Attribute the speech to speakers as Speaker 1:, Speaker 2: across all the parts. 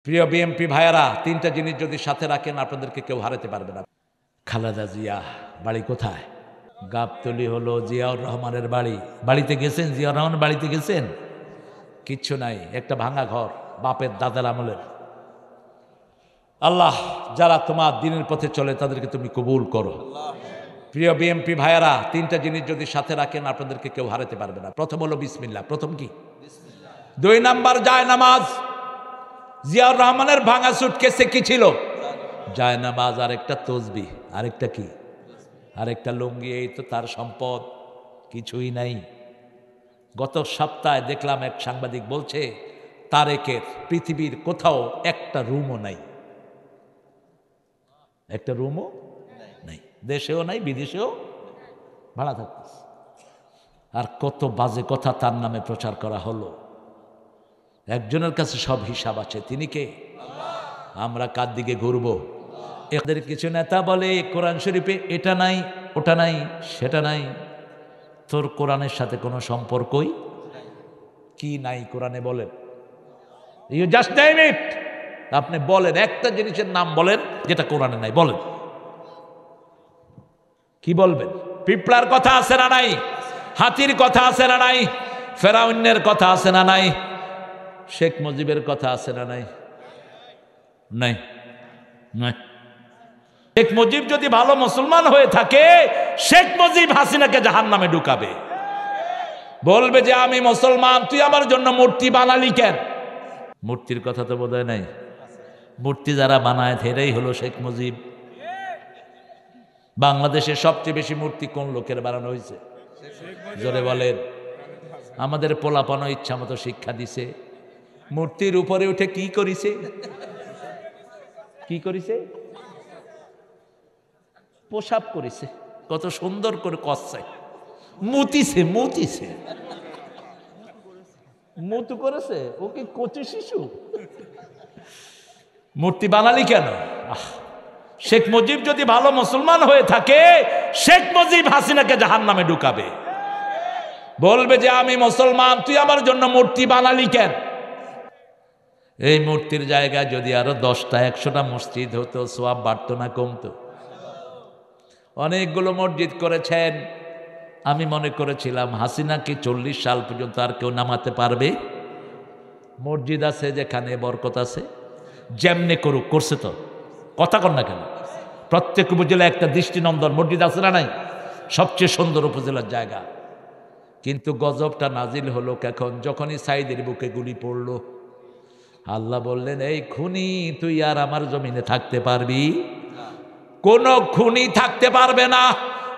Speaker 1: প্রিয় বিএমপি ভাইয়ারা, তিনটা জিনিস যদি সাথে রাখেন আপনাদেরকে কেউ হারাতে পারবে না। খালেদা জিয়া বাড়ি কোথায়? গাবতলী হলো জিয়াউর রহমানের বাড়ি। বাড়িতে গেছেন? জিয়াউর রহমান বাড়িতে গেছেন? কিচ্ছু নাই, একটা ভাঙা ঘর, বাপের দাদার আমলের। আল্লাহ যারা তোমার দিনের পথে চলে তাদেরকে তুমি কবুল করো। প্রিয় বিএমপি ভাইয়ারা, তিনটা জিনিস যদি সাথে রাখেন আপনাদেরকে কেউ হারাতে পারবে না। প্রথম হলো বিসমিল্লাহ। প্রথম কি? 2 নাম্বার যায় নামাজ। জিয়াউর রহমানের ভাঙা সুটকেসে কি ছিল? যায় নামাজ, আরেকটা তসবিহ, আরেকটা কি? আরেকটা লুঙ্গি। এই তো তার সম্পদ, কিছুই নাই। গত সপ্তাহে দেখলাম এক সাংবাদিক বলছে তারেকের পৃথিবীর কোথাও একটা রুমও নাই, একটা রুমও নাই, দেশেও নাই বিদেশেও ভাড়া থাকতেছে। আর কত বাজে কথা তার নামে প্রচার করা হলো। একজনের কাছে সব হিসাব আছে, তিনি কে? আমরা কার দিকে ঘুরব? এদের কিছু নেতা বলে কোরআন শরীফে এটা নাই, ওটা নাই, সেটা নাই। তোর কোরআনের সাথে কোনো সম্পর্কই কি নাই কোরআনে? বলেন, ইউ জাস্ট নেম ইট। আপনি বলেন একটা জিনিসের নাম বলেন যেটা কোরআনে নাই, বলেন। কি বলবেন? পিঁপড়ার কথা আছে না নাই? হাতির কথা আছে না নাই? ফেরাউনের কথা আছে না নাই? শেখ মুজিবের কথা আছে না নাই? নাই, নাই। শেখ মুজিব যদি ভালো মুসলমান হয়ে থাকে, শেখ মুজিব হাসিনাকে জাহান্নামে ঢুকাবে। বলবে যে আমি মুসলমান, তুই আমার জন্য মূর্তি বানালি কেন? মূর্তির কথা তো বোধহয় নাই। মূর্তি যারা বানায় এরাই হলো শেখ মুজিব। বাংলাদেশে সবচেয়ে বেশি মূর্তি কোন লোকের বানানো হয়েছে? জোরে বলেন। আমাদের পোলাপানো ইচ্ছা মতো শিক্ষা দিছে। মূর্তির উপরে উঠে কি করিছে? কি করিছে? পোশাক করেছে। কত সুন্দর করে কষছে, মুতিছে, মুতিছে, মুতু করেছে। ও কি কচি শিশু? মূর্তি বানালি কেন? শেখ মুজিব যদি ভালো মুসলমান হয়ে থাকে, শেখ মুজিব হাসিনাকে জাহান্নামে ঢুকাবে। বলবে যে আমি মুসলমান, তুই আমার জন্য মূর্তি বানালি কেন? এই মূর্তির জায়গায় যদি আরো 10টা 100টা মসজিদ হতো, সওয়াব বাড়তো না কমতো? অনেকগুলো মসজিদ করেছেন। আমি মনে করেছিলাম হাসিনাকে 40 সাল পর্যন্ত আর কেউ নামাতে পারবে? মসজিদ আছে যেখানে বরকত আছে, যেমনে করুক, করছে তো। কথা কর না কেন? প্রত্যেক উপজেলায় একটা দৃষ্টিনন্দন মসজিদ আছে না নাই? সবচেয়ে সুন্দর উপজেলার জায়গা। কিন্তু গজবটা নাজিল হলো কখন? যখনই সাইদের বুকে গুলি পড়লো। আল্লাহ বললেন, এই খুনি, তুই আর আমার জমিনে থাকতে পারবি? কোন খুনি থাকতে পারবে না।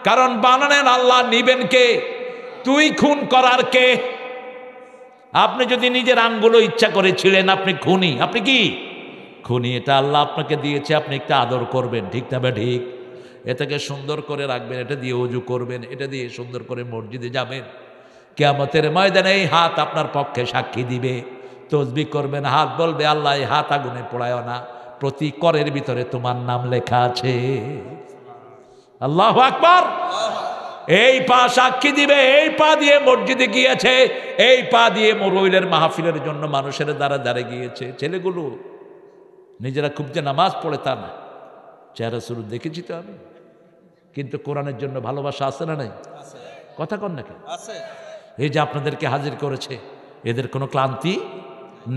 Speaker 1: কারণ বানানেন আল্লাহ, নিবেন কে? তুই খুন করার কে? আপনি যদি নিজের আঙ্গুলো ইচ্ছা করে ছিলেন, আপনি খুনি। আপনি কি খুনি? এটা আল্লাহ আপনাকে দিয়েছে, আপনি একটা আদর করবেন, ঠিক না? ঠিক। এটাকে সুন্দর করে রাখবেন, এটা দিয়ে ওযু করবেন, এটা দিয়ে সুন্দর করে মসজিদে যাবেন। কিয়ামতের ময়দানে এই হাত আপনার পক্ষে সাক্ষী দিবে। তসবিহ করবেন, হাত বলবে আল্লাহ এই হাত আগুনে পোড়ায় না, প্রতি করের ভিতরে তোমার নাম লেখা আছে। আল্লাহু আকবার। এই পা সাক্ষী দিবে, এই পা দিয়ে মসজিদে গিয়েছে, এই পা দিয়ে মরইলের মাহফিলের জন্য মানুষের দ্বারা দ্বারে গিয়েছে। ছেলেগুলো নিজেরা খুব যে নামাজ পড়ে তা না, চেহারা শুরু দেখেছি তো আমি। কিন্তু কোরআনের জন্য ভালোবাসা আছে না নাই? কথা কন নাকি? এই যে আপনাদেরকে হাজির করেছে, এদের কোনো ক্লান্তি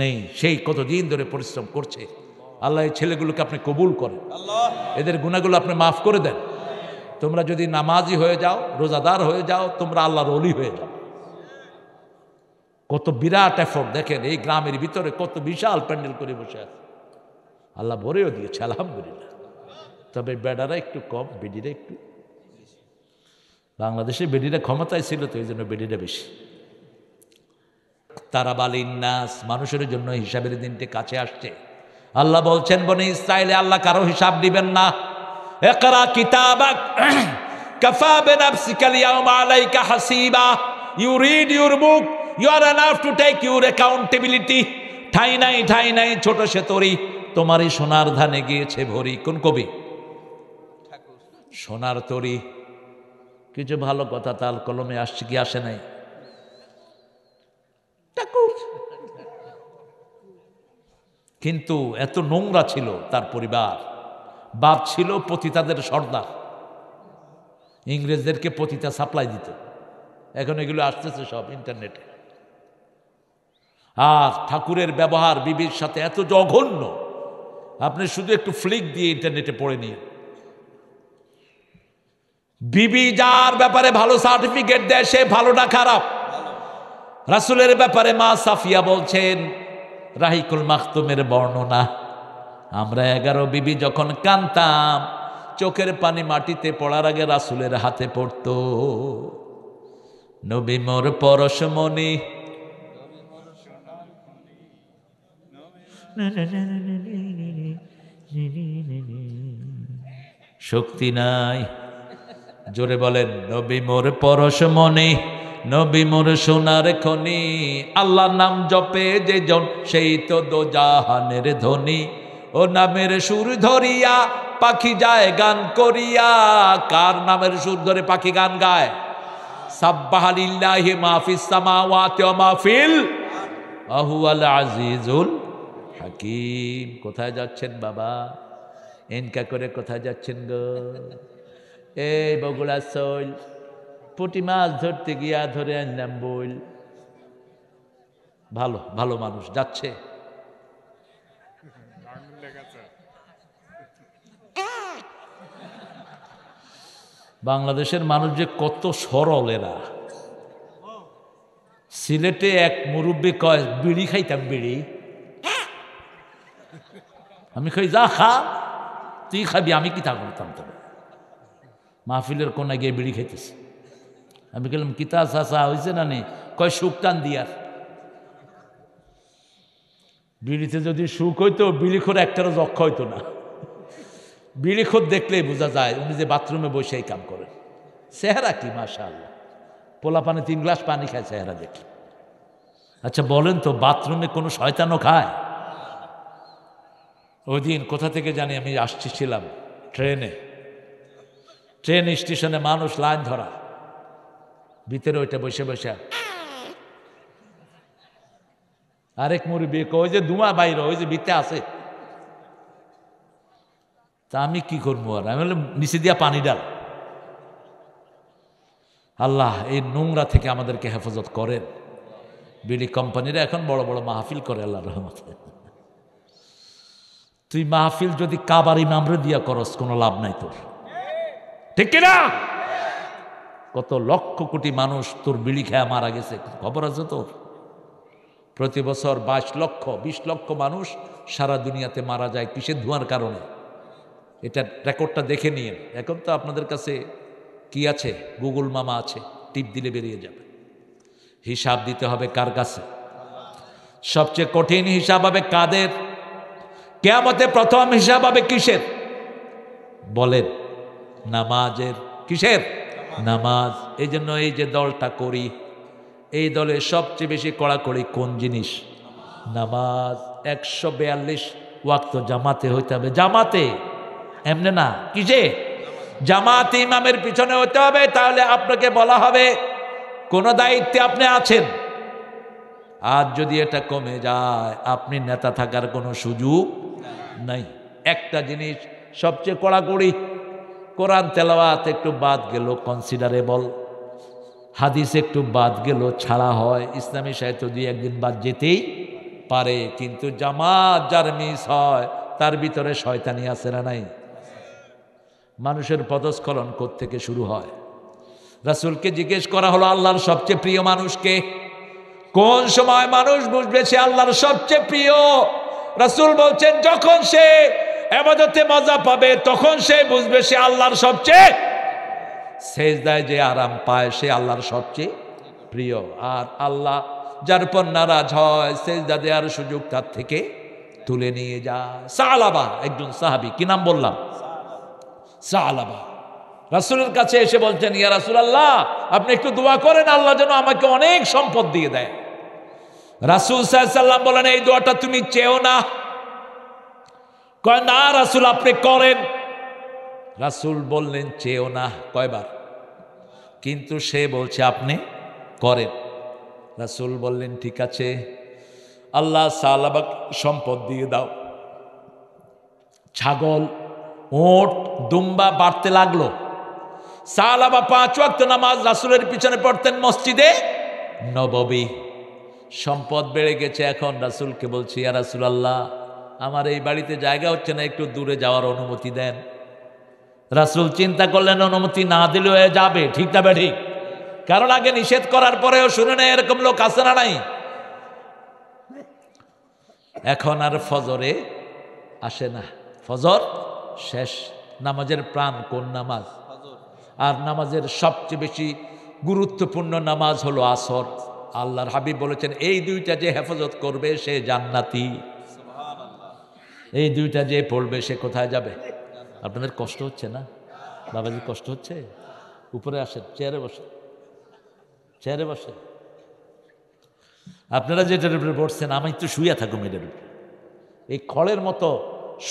Speaker 1: নেই। সেই কতদিন ধরে পরিশ্রম করছে। আল্লাহ এই ছেলেগুলোকে আপনি কবুল করেন, এদের গুনাহগুলো আপনি মাফ করে দেন। তোমরা যদি নামাজি হয়ে যাও, রোজাদার হয়ে যাও, তোমরা আল্লাহর ওলি হয়ে যাও। কত বিরাট এফোর্ট দেখেন, এই গ্রামের ভিতরে কত বিশাল প্যান্ডেল করে বসে আছে। আল্লাহ ভরেও দিয়েছে আলহামদুলিল্লাহ। তবে বেডারা একটু কম, বেডিরা একটু। বাংলাদেশে বেডিরা ক্ষমতায় ছিল তো, এই জন্য বেডিরা বেশি। তারা বালিন্নাস, মানুষের জন্য হিসাবের দিনটি কাছে আসছে। আল্লাহ বলছেন বনি ইসরাইলে আল্লাহ কারো হিসাব দিবেন না। ইকরা কিতাবাক কাফা বিনাফসিকা আল-ইয়াওমা আলাইকা হাসিবা। You read your book, you are enough to take your accountability. ঠাই নাই, ঠাই নাই, ছোট সে তরি, তোমারই সোনার ধানে গিয়েছে ভরি। কোন কবি? সোনার তরি। কিছু ভালো কথা তাল কলমে আসছে কি আসে নাই? কিন্তু এত নোংরা ছিল তার পরিবার। বাপ ছিল পতিতাদের সর্দার, ইংরেজদেরকে পতিতা সাপ্লাই দিত। এখন এগুলো আসতেছে সব ইন্টারনেটে। আর ঠাকুরের ব্যবহার বিবির সাথে এত জঘন্য, আপনি শুধু একটু ফ্লিক দিয়ে ইন্টারনেটে পড়ে নিন। বিবি যার ব্যাপারে ভালো সার্টিফিকেট দেয় সে ভালো না খারাপ। রাসূলের ব্যাপারে মা সাফিয়া বলছেন, রাহিকুল মাখতুমের বর্ণনা, আমরা 11 বিবি যখন কাঁদতাম চোখের পানি মাটিতে পড়ার আগে রাসূলের হাতে পড়ত। নবী মোর পরশমণি, শক্তি নাই, জোরে বলেন, নবী মোর পরশমণি, নবী মোর সোনার খনি, আল্লাহর নাম জপে যে জন সেই তো দোজাহানের ধনী। ও নামের সুর ধরিয়া পাখি যায় গান করিয়া। কার নামের সুর ধরে পাখি গান গায়? সাব্বাহা লিল্লাহি মা ফিস সামাওয়াতি ওয়া মা ফিল আহুয়াল আজিজুল হাকিম। কোথায় যাচ্ছেন বাবা? এনকা করে কোথায় যাচ্ছেন গো? এই বগুড়া শৈল, পুঁটি মাছ ধরতে গিয়া ধরে আনলাম বইল। ভালো ভালো মানুষ যাচ্ছে। বাংলাদেশের মানুষ যে কত সরল এরা। সিলেটে এক মুরব্বী কয়, বিড়ি খাইতাম বিড়ি। আমি কই যা খা, তুই খাবি, আমি কি তা করতাম? তবে মাহফিলের কোনায় গিয়ে বিড়ি খাইতেছি। আমি বললাম কিতা চাচা হয়েছে না নি? কয় সুখ টান দিয়ার। বিড়িতে যদি সুখ হইতো বিড়িখোর একটারও যক্ষ হইতো না। বিড়িখোর দেখলেই বোঝা যায় উনি যে বাথরুমে বসে এই কাম করেন। চেহারা কি মাশাআল্লাহ, পোলা পানে 3 গ্লাস পানি খায় চেহারা দেখি। আচ্ছা বলেন তো, বাথরুমে কোনো শয়তানও খায়? ওই দিন কোথা থেকে জানি আমি আসছিলাম ট্রেনে, ট্রেন স্টেশনে মানুষ লাইন ধরা, ভিতরে ওইটা বসে বসে আরেক মুরব্বি ওই যে ধোঁয়া বাইরে, ওই যে ভিতরে আছে। তা আমি কি করবো? আর আমি বললাম নিচে দিয়া পানি ডাল। আল্লাহ এই নোংরা থেকে আমাদেরকে হেফাজত করেন। বিড়ি কোম্পানিরা এখন বড় বড় মাহফিল করে আল্লাহর রহমতে। তুই মাহফিল যদি কাবার ইমামরে দিয়া করস কোনো লাভ নাই তোর, ঠিক কিনা? কত লক্ষ কোটি মানুষ তোর বিড়ি খেয়ে মারা গেছে, খবর আছে তোর? প্রতি বছর 22 লক্ষ 20 লক্ষ মানুষ সারা দুনিয়াতে মারা যায় কিসের? ধোঁয়ার কারণে। এটা রেকর্ডটা দেখে নিয়ে। এখন তো আপনাদের কাছে কি আছে? গুগল মামা আছে, টিপ দিলে বেরিয়ে যাবে। হিসাব দিতে হবে কার কাছে? সবচেয়ে কঠিন হিসাব হবে কাদের? কিয়ামতে প্রথম হিসাব হবে কিসের? বলেন, নামাজের। কিসের? নামাজ। এই জন্য এই যে দলটা করি, এই দলে সবচেয়ে বেশি কড়াকড়ি কোন জিনিস? নামাজ। 142 ওয়াক্ত জামাতে হইতে হবে। জামাতে, এমনি না। কিসে? জামাতে ইমামের পিছনে হতে হবে। তাহলে আপনাকে বলা হবে কোন দায়িত্বে আপনি আছেন। আর যদি এটা কমে যায় আপনি নেতা থাকার কোনো সুযোগ নাই। একটা জিনিস সবচেয়ে কড়াকড়ি, কোরআন তেলাওয়াত একটু বাদ গেল কনসিডারেবল, হাদিস একটু বাদ গেল ছাড়া হয়, ইসলামী সাহিত্য দিয়ে একদিন বাদ যেতেই পারে। কিন্তু জামাত যার মিস হয় তার ভিতরে শয়তানি আছে না নাই? মানুষের পদস্খলন কোত্থেকে শুরু হয়? রাসূলকে জিজ্ঞেস করা হলো আল্লাহর সবচেয়ে প্রিয় মানুষকে। কোন সময় মানুষ বুঝবে সে আল্লাহর সবচেয়ে প্রিয়? রাসূল বলছেন যখন সে ইবাদতে মজা পাবে তখন সে বুঝবে সে আল্লাহর সবচেয়ে, সেজদায় যে আরাম পায় সে আল্লাহর সবচেয়ে প্রিয়। আর আল্লাহ যার উপর নারাজ হয় সেজদা দেওয়ার সুযোগ তার থেকে তুলে নিয়ে যায়। সালাবা একজন সাহাবী, কি নাম বললাম? সালাবা। রাসূলের কাছে এসে বলছেন, ইয়া রাসূলুল্লাহ আপনি একটু দোয়া করেন আল্লাহ যেন আমাকে অনেক সম্পদ দিয়ে দেয়। রাসূল সাল্লাল্লাহু আলাইহি ওয়াসাল্লাম বলেন এই দোয়াটা তুমি চেও না। কয় না রাসূল আপনি করেন। রাসূল বললেন চেও না কয়বার, কিন্তু সে বলছে আপনি করেন। রাসূল বললেন ঠিক আছে, আল্লাহ সালাবা সম্পদ দিয়ে দাও। ছাগল, ওট, দুম্বা বাড়তে লাগলো। সালাবা 5 ওয়াক্ত নামাজ রাসূলের পিছনে পড়তেন মসজিদে নববী। সম্পদ বেড়ে গেছে, এখন রাসূলকে বলছি, ইয়া রাসূলুল্লাহ, আমার এই বাড়িতে জায়গা হচ্ছে না, একটু দূরে যাওয়ার অনুমতি দেন। রাসূল চিন্তা করলেন অনুমতি না দিলে হয়ে যাবে, ঠিক না ঠিক? কারণ আগে নিষেধ করার পরেও শুনে না, এরকম লোক আছে না নাই? এখন আর ফজরে আসে না, ফজর শেষ। নামাজের প্রাণ কোন নামাজ? আর নামাজের সবচেয়ে বেশি গুরুত্বপূর্ণ নামাজ হলো আসর। আল্লাহর হাবিব বলেছেন, এই দুইটা যে হেফাজত করবে সে জান্নাতি। এই দুইটা যে পড়বে সে কোথায় যাবে? আপনাদের কষ্ট হচ্ছে না বাবাজি? কষ্ট হচ্ছে? উপরে আসেন, চেয়ারে বসে, চেয়ারে বসে। আপনারা যেটার উপরে বসছেন, আমি তো শুয়ে থাকুম এটার উপরে। এই খড়ের মতো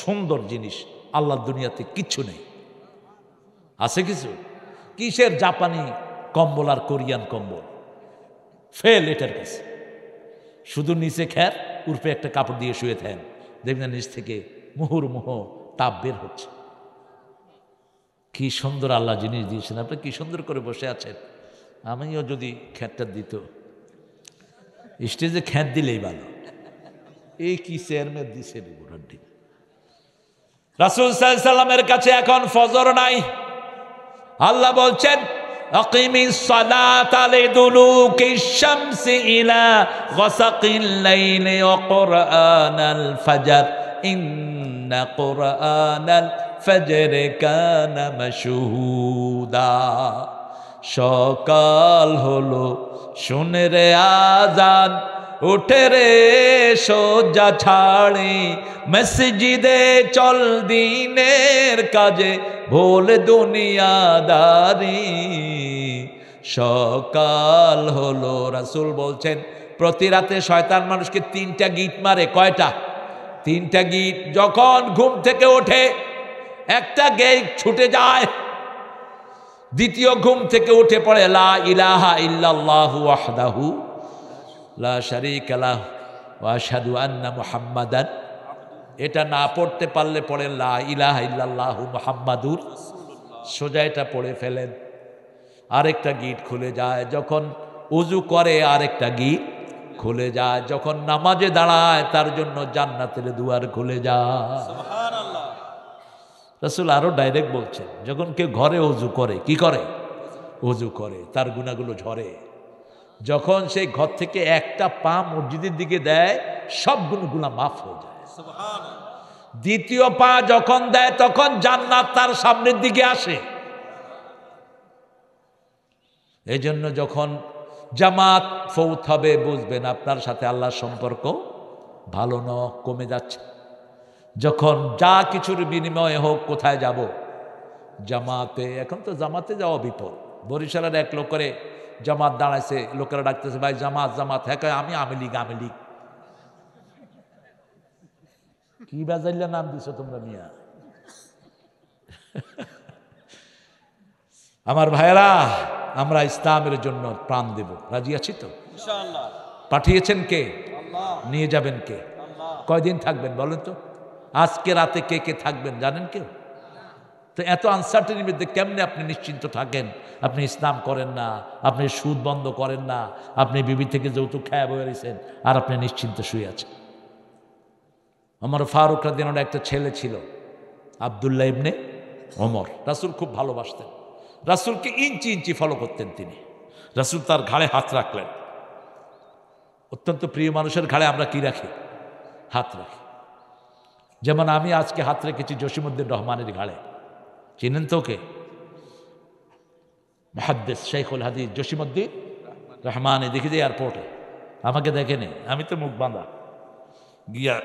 Speaker 1: সুন্দর জিনিস আল্লাহর দুনিয়াতে কিচ্ছু নেই। আছে কিছু? কিসের জাপানি কম্বল আর কোরিয়ান কম্বল? ফেল এটার কাছে। শুধু নিচে খ্যার, উর্পে একটা কাপড় দিয়ে শুয়ে থাকেন, দেখবেন নিচ থেকে মুহুর্মুহ তাপ বের হচ্ছে। কি সুন্দর আল্লাহ জিনিস দিয়েছেন, আপনি কি সুন্দর করে বসে আছেন। আমিও যদি খ্যাটটা দিত, স্টেজে খ্যাট দিলেই ভালো। এই কি চেয়ারম্যান দিছে বুড়াড্ডি। রাসূল সাল্লাল্লাহু আলাইহি সাল্লামের কাছে এখন ফজর নাই। আল্লাহ বলছেন, আকিমিস সালাতা লিদুলুকিশ শামসি ইলা গাসাকিল লাইলি ওয়া কুরআনাল ফাজর ইন্না কুরআনাল ফজরে কানা মাশহুদা। সকাল হলো, শুনে রে আজান, উঠে রে সোজা ছাড়ি, মসজিদে চল দিনের কাজে, ভোল দুনিয়াদারি। সকাল হলো। রাসূল বলছেন, প্রতি রাতে শয়তান মানুষকে 3টা গিট মারে। কয়টা? 3টা গিট। যখন ঘুম থেকে ওঠে একটা গিট ছুটে যায়, দ্বিতীয় ঘুম থেকে উঠে পড়ে লা ইলাহা ইল্লাল্লাহু ওয়াহদাহু লা শারীকা লাহু ওয়া আশহাদু আন্না মুহাম্মাদান। এটা না পড়তে পারলে পড়ে লা ইলাহা ইল্লাল্লাহু মুহাম্মাদুর। সোজা এটা পড়ে ফেলেন, আরেকটা গিট খুলে যায়। যখন ওযু করে আরেকটা গিট খুলে যায়। যখন নামাজে দাঁড়ায় তার জন্য জান্নাতের দুয়ার খুলে যায়। সুবহানাল্লাহ। রাসূল আরো ডাইরেক্ট বলছেন, যখন কেউ ঘরে ওযু করে, কি করে? ওযু করে, তার গুনাহগুলো ঝরে। যখন সেই ঘর থেকে একটা পা মসজিদের দিকে দেয়, সব গুনাহ মাফ হয়ে যায়। সুবহানাল্লাহ। দ্বিতীয় পা যখন দেয় তখন জান্নাত তার সামনের দিকে আসে। এই জন্য যখন জামাত ফৌত হবে, বুঝবেন আপনার সাথে আল্লাহর সম্পর্ক ভালো না, কমে যাচ্ছে। যখন যা কিছুর বিনিময়ে হোক, কোথায় যাব? জামাতে। এখন তো জামাতে যাওয়া বিপদ। বরিশালের এক লোক করে জামাত দাঁড়াইছে, লোকেরা ডাকতেছে, ভাই জামাত জামাত। হ্যাঁ, আমি আওয়ামী লীগ। আওয়ামী লীগ কি বাজাইলা নাম দিছো তোমরা মিয়া? আমার ভাইয়েরা, আমরা ইসলামের জন্য প্রাণ দেব, রাজি আছি তো ইনশাআল্লাহ। পাঠিয়েছেন কে? আল্লাহ। নিয়ে যাবেন কে? আল্লাহ। কয়দিন থাকবেন বলেন তো? আজকে রাতে কে কে থাকবেন জানেন কেউ? তো এত আনসার্টেনির মধ্যে কেমনে আপনি নিশ্চিন্ত থাকেন? আপনি ইসলাম করেন না, আপনি সুদ বন্ধ করেন না, আপনি বিবি থেকে যৌতুক খায়া বয়ে রয়েছেন, আর আপনি নিশ্চিন্ত শুয়ে আছেন। ওমর ফারুক রাদিয়াল্লাহু আনহু একটা ছেলে ছিল, আব্দুল্লাহ ইবনে ওমর। রাসূল খুব ভালোবাসতেন, রাসূলকে ইঞ্চি ইঞ্চি ফলো করতেন তিনি। রাসূল তার ঘাড়ে হাত রাখলেন। অত্যন্ত প্রিয় মানুষের ঘাড়ে আমরা কি রাখি? হাত রাখি। যেমন আমি আজকে হাত রেখেছি জসিমউদ্দিন রহমানের ঘাড়ে। চিনেন তো ওকে? মুহাদ্দিস শাইখুল হাদিস জসিমউদ্দিন রহমান। দেখি যে এয়ারপোর্টে আমাকে দেখেনি, আমি তো মুখ বাঁধা, গিয়া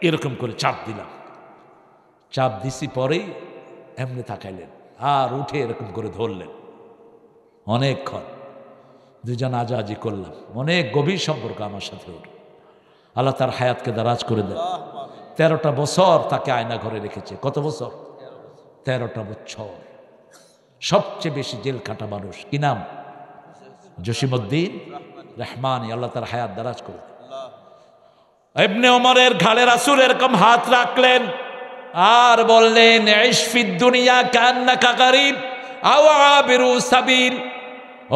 Speaker 1: এরকম করে চাপ দিলাম। চাপ দিছি, পরেই এমনি তাকাইলেন, আর উঠে এরকম করে ধরলেন। অনেকক্ষণ দুজন আজাজি করলাম, অনেক গভীর সম্পর্ক আমার সাথে ওর। আল্লাহ তার হায়াতকে দারাজ করে দেন। 13টা বছর তাকে আয়না ঘরে রেখেছে। কত বছর? 13টা বছর। সবচেয়ে বেশি জেল কাটা মানুষ। কি নাম? জসিমউদ্দিন রহমানী। আল্লাহ তার হায়াত দারাজ করে দেন। ইবনে ওমরের ঘাড়ে রাসূল এরকম হাত রাখলেন আর বললেন, ইশ ফিদ দুনিয়া কান্নাকা গরীব আও আবিরু সাবিল।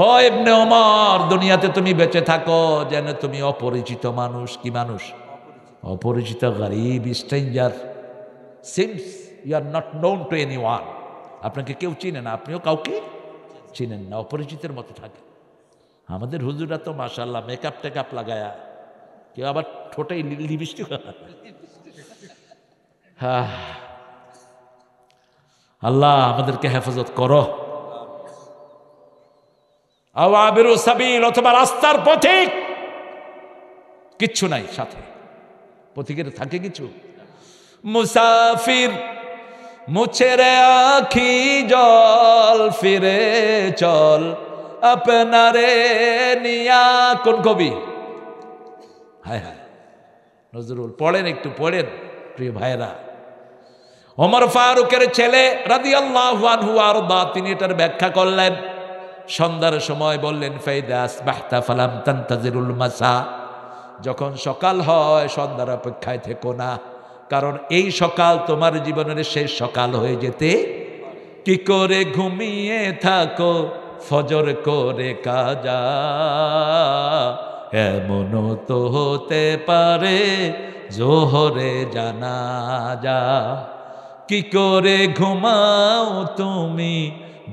Speaker 1: ও ইবনে ওমর, দুনিয়াতে তুমি বেঁচে থাকো যেন তুমি অপরিচিত মানুষ। কি মানুষ? অপরিচিত, গরীব, stranger. Since you are not known to anyone, আপনাকে কেউ চিনে না, আপনিও কাউকে চিনেন না, অপরিচিতের মতো থাকে। আমাদের হুজুরা তো মাশাআল্লাহ মেকআপ টেকআপ লাগায়া, কেউ আবার ঠোঁটে লিপস্টিক। আল্লাহ আমাদেরকে হেফাজত করো। আওয়াবিরু সাবিল, অথবা রাস্তার পথিক, কিচ্ছু নাই সাথে, পথিকের থাকে কিছু। মুসাফির মুছে রে আখি জল, ফিরে চল আপনারে নিয়া। কোন কবি? হায় হায়, নজরুল। পড়েন, একটু পড়েন প্রিয় ভাইরা। ওমর ফারুকের ছেলে রাদিয়াল্লাহু আনহু আরদা, তিনি এটার ব্যাখ্যা করলেন। সন্ধ্যার সময় বললেন, ফাইদা আসবাহতা ফালাম তানতাজিরুল মাসা, যখন সকাল হয় সন্ধ্যার অপেক্ষায় থেকো না, কারণ এই সকাল তোমার জীবনের শেষ সকাল হয়ে যেতে। কি করে ঘুমিয়ে থাকো ফজর করে কাজা, এমনও তো হতে পারে জোহরে জানাজা। কি করে ঘুমাও তুমি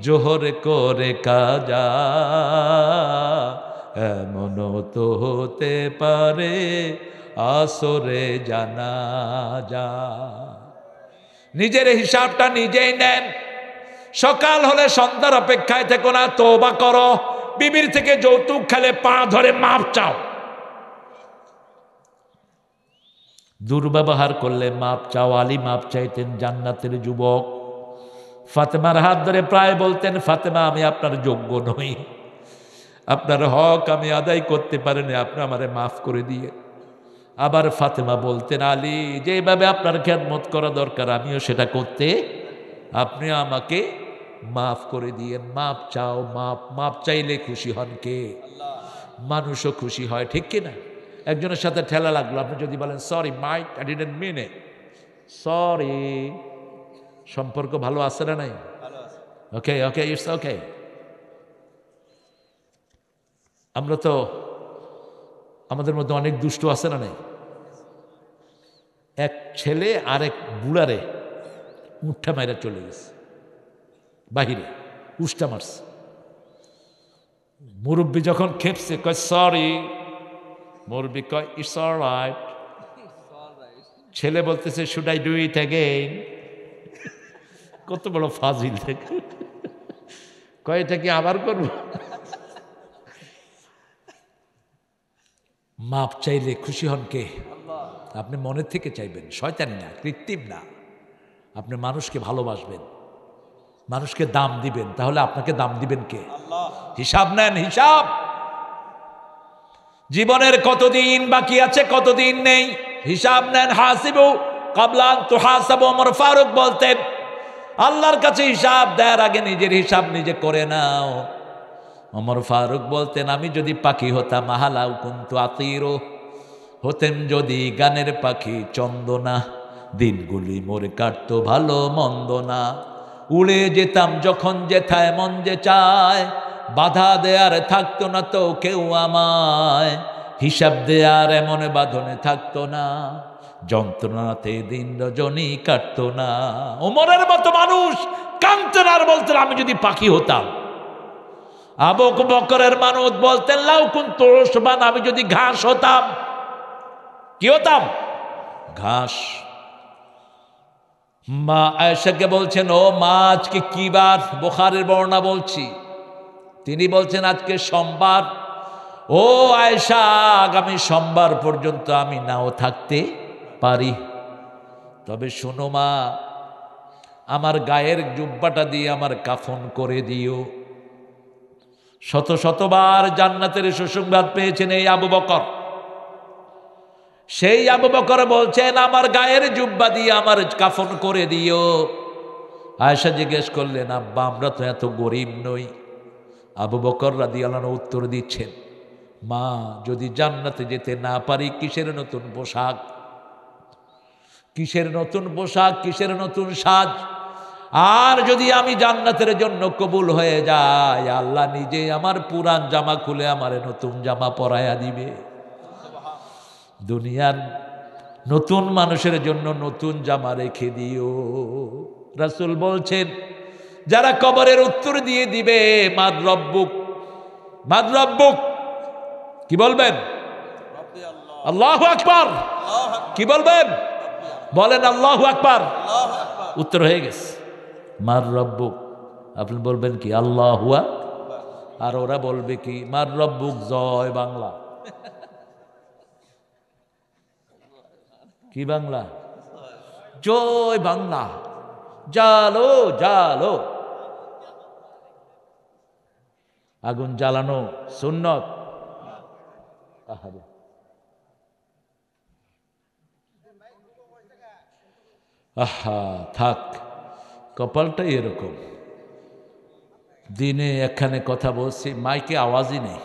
Speaker 1: জোহর করে কাজা, এমনও তো হতে পারে আসরে জানাজা। নিজের হিসাবটা নিজেই নেন। সকাল হলে সন্ধ্যার অপেক্ষায় থেকো না, তওবা করো। বিবির থেকে যৌতুক খেলে পা ধরে মাপ চাও, দুর্ব্যবহার করলে মাপ চাও। আলী মাপ চাইতেন, জান্নাতের যুবক। ফাতেমার হাত ধরে প্রায় বলতেন, ফাতেমা আমি আপনার যোগ্য নই, আপনার হক আমি আদায় করতে পারিনি, আপনি আমারে মাফ করে দিয়ে। আবার ফাতেমা বলতেন, আলী যেভাবে আপনার খেদমত করা দরকার আমিও সেটা করতে, আপনি আমাকে মাফ করে দিয়ে। মাপ চাও, মাপ চাইলে খুশি হন কে? মানুষও খুশি হয়, ঠিক কিনা? একজনের সাথে ঠেলা লাগলো, আপনি যদি বলেন sorry Mike, I didn't mean it, sorry, সম্পর্ক ভালো আছে না নাই? Okay okay, it's okay. আমরা তো, আমাদের মধ্যে অনেক দুষ্ট আছে না নাই? এক ছেলে আরেক বুড়ারে উঠা মাইরা চলে গেছে বাহিরে, উষ্টা মারছে। মুরব্বী যখন খেপছে, কয় সরি, মুরব্বী কয় ইটস অলরাইট। ছেলে বলতেছে should I do it again? কত বড় ফাজিল থেকে, কয় এটা কি আবার করব? মাপ চাইলে খুশি হন কে? আপনি মনের থেকে চাইবেন, শয়তানি না, কৃত্রিম না। আপনি মানুষকে ভালোবাসবেন, মানুষকে দাম দিবেন, তাহলে আপনাকে দাম দিবেন কে? হিসাব নেন, হিসাব। জীবনের কতদিন বাকি আছে, কতদিন নেই, হিসাব নেন। হাসিবু কাবলা আন তুহাসাবু, ওমর ফারুক বলতেন, আল্লাহর কাছে হিসাব দেওয়ার আগে নিজের হিসাব নিজে করে নাও। ওমর ফারুক বলতেন, আমি যদি পাখি হতাম, আহালাউ কুনতু আতিরু, হতেন যদি গানের পাখি চন্দনা, দিনগুলি মোরে কাটতো ভালো মন্দ না। উড়ে যেতাম যখন যেথায় মন যে চায়, বাধা দেয়ার থাকতো না তো কেউ আমায়, হিসাব দেয়ার এমন বাঁধনে থাকতো না, যন্ত্রণাতে দিন রজনী কাটতো না। ওমরের মতো মানুষ কাঁদতেন আর বলতেন, আমি যদি পাখি হতাম। আবু বকরের মানুষ বলতেন, লাউ কুনতু উশবান, আমি যদি ঘাস হতাম। কি হতাম? ঘাস। মা আয়েশাকে বলছেন, ও মা আজকে কি বার? বুখারীর বর্ণনা বলছি, তিনি বলছেন আজকে সোমবার। ও আয়েশা, আগামী সোমবার পর্যন্ত আমি নাও থাকতে পারি, তবে শোনো মা, আমার গায়ের জুব্বাটা দিয়ে আমার কাফন করে দিও। শত শতবার জান্নাতের সুসংবাদ পেয়েছেন এই আবু বকর। সেই আবু বকর বলছেন, আমার গায়ের জুব্বা দিয়ে আমার কাফন করে দিও। আয়েশা জিজ্ঞেস করলেন, আব্বা আমরা তো এত গরিব নই। আবু বকর রাদিয়াল্লাহু আনহু উত্তর দিচ্ছেন, মা যদি জান্নাতে যেতে না পারি কিসের নতুন পোশাক, কিসের নতুন পোশাক, কিসের নতুন সাজ? আর যদি আমি জান্নাতের জন্য কবুল হয়ে যাই, আল্লাহ নিজে আমার পুরান জামা খুলে আমার নতুন জামা পরাইয়া দিবে। দুনিয়ার নতুন মানুষের জন্য নতুন জামা রেখে দিও। রাসূল বলছেন, যারা কবরের উত্তর দিয়ে দিবে মাদ রব্বুক, মাদ রব্বুক, কি বলবেন? আল্লাহু আকবার। কি বলবেন? বলেন আল্লাহু আকবার। উত্তর হয়ে গেছে, মার রব্বুক। আপনি বলবেন কি? আল্লাহু আকবার। আর ওরা বলবে কি? মার রব্বুক জয় বাংলা। কি বাংলা? জয় বাংলা। জালো জালো, আগুন জ্বালানো সুন্নত। আহা, থাক, কপালটাই এরকম। দিনে একখানে কথা বলছি, মাইকে আওয়াজই নেই,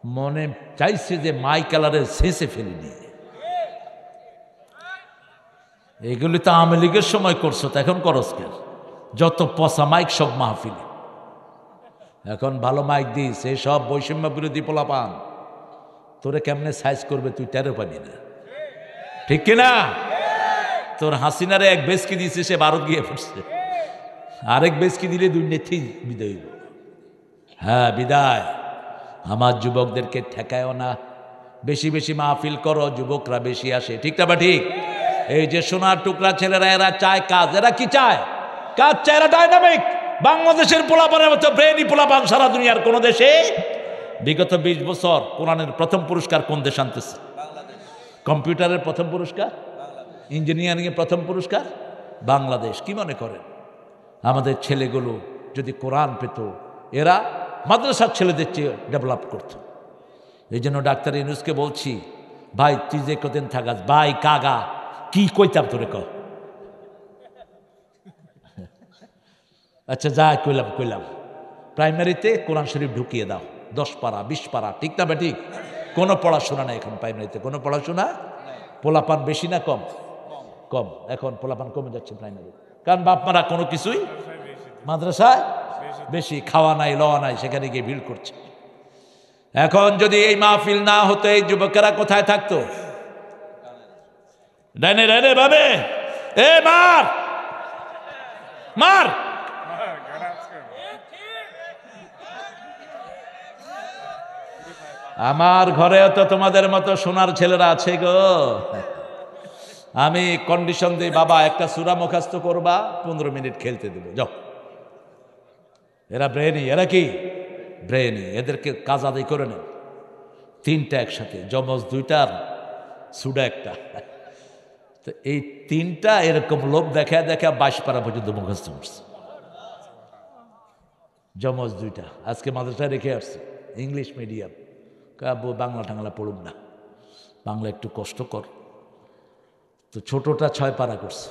Speaker 1: মনে চাইছে যে মাইক কালারের শেষে ফেলে নিয়ে। এগুলি তো আওয়ামী লীগের সময় করছো, তো এখন করস কেন? যত পচা মাইক সব মাহফিলে। এখন ভালো মাইক দিস, এই সব বৈষম্য বিরোধী পোলাপান তোরে কেমনে সাইজ করবে তুই টেরও পাবি না, ঠিক কিনা? তোর হাসিনারে এক বেসকি দিয়েছে, সে ভারত গিয়ে পড়ছে। আরেক বেসকি দিলে দুর্নীতি বিদায় হইব। হ্যাঁ, বিদায়। আমার যুবকদেরকে ঠেকায়ও না, বেশি বেশি মাহফিল করো, যুবকরা বেশি আসে, ঠিক না বা ঠিক? এই যে সোনার টুকরা ছেলেরা, এরা চায় কাজ। এরা কি চায়? কাজ চায়। এরা ডাইনামিক। বাংলাদেশের পোলাপানের মতো ব্রেনি পোলাপান সারা দুনিয়ার কোন দেশে। বিগত 20 বছর কোরআনের প্রথম পুরস্কার কোন দেশ আনতেছে? কম্পিউটারের প্রথম পুরস্কার, ইঞ্জিনিয়ারিং এর প্রথম পুরস্কার বাংলাদেশ। কি মনে করেন আমাদের ছেলেগুলো যদি কোরআন পেত, এরা মাদ্রাসার ছেলেদের চেয়ে ডেভেলপ করত? এই জন্য ডাক্তার ইউনূসকে বলছি, ভাই তুই যে কদিন থাকাস, ভাই কাগা কি কইতাম তোরে, ক। আচ্ছা যা কইলাম, প্রাইমারিতে কোরআন শরীফ ঢুকিয়ে দাও, 10 পারা 20 পারা, ঠিক না ঠিক? কোনো পড়াশোনা নেই এখন প্রাইমারিতে, কোনো পড়াশোনা। পোলাপান বেশি না কম? কম। এখন পোলাপান কমে যাচ্ছে প্রাইমারি, কারণ বাপ মারা কোনো কিছুই, মাদ্রাসায় বেশি, খাওয়া নাই লওয়া নাই, সেখানে গিয়ে ভিড় করছে। এখন যদি এই মাহফিল না হতো, এই যুবকেরা কোথায় থাকতো? ডাইনে ডাইনে ভাবে, এ মার মার। আমার ঘরেও তো তোমাদের মতো সোনার ছেলেরা আছে গো। আমি কন্ডিশন দিই, বাবা একটা সূরা মুখস্থ করবা, 15 মিনিট খেলতে দেবো, যাও। এরা ব্রেনি, এরা কি ব্রেনি, এদেরকে কাজ আদায় করে নেন। 3টা একসাথে, যমজ 2টা আর সুডা 1টা। তো এই 3টা এরকম লোভ দেখা দেখা 22 পারা পর্যন্ত মুখস্থ করছে। যমজ 2টা আজকে মাদ্রাসায় রেখে আসছে, ইংলিশ মিডিয়াম। বাংলা টাংলা পড়ুন না, বাংলা একটু কষ্টকর। তো ছোটটা 6 পারা করছে।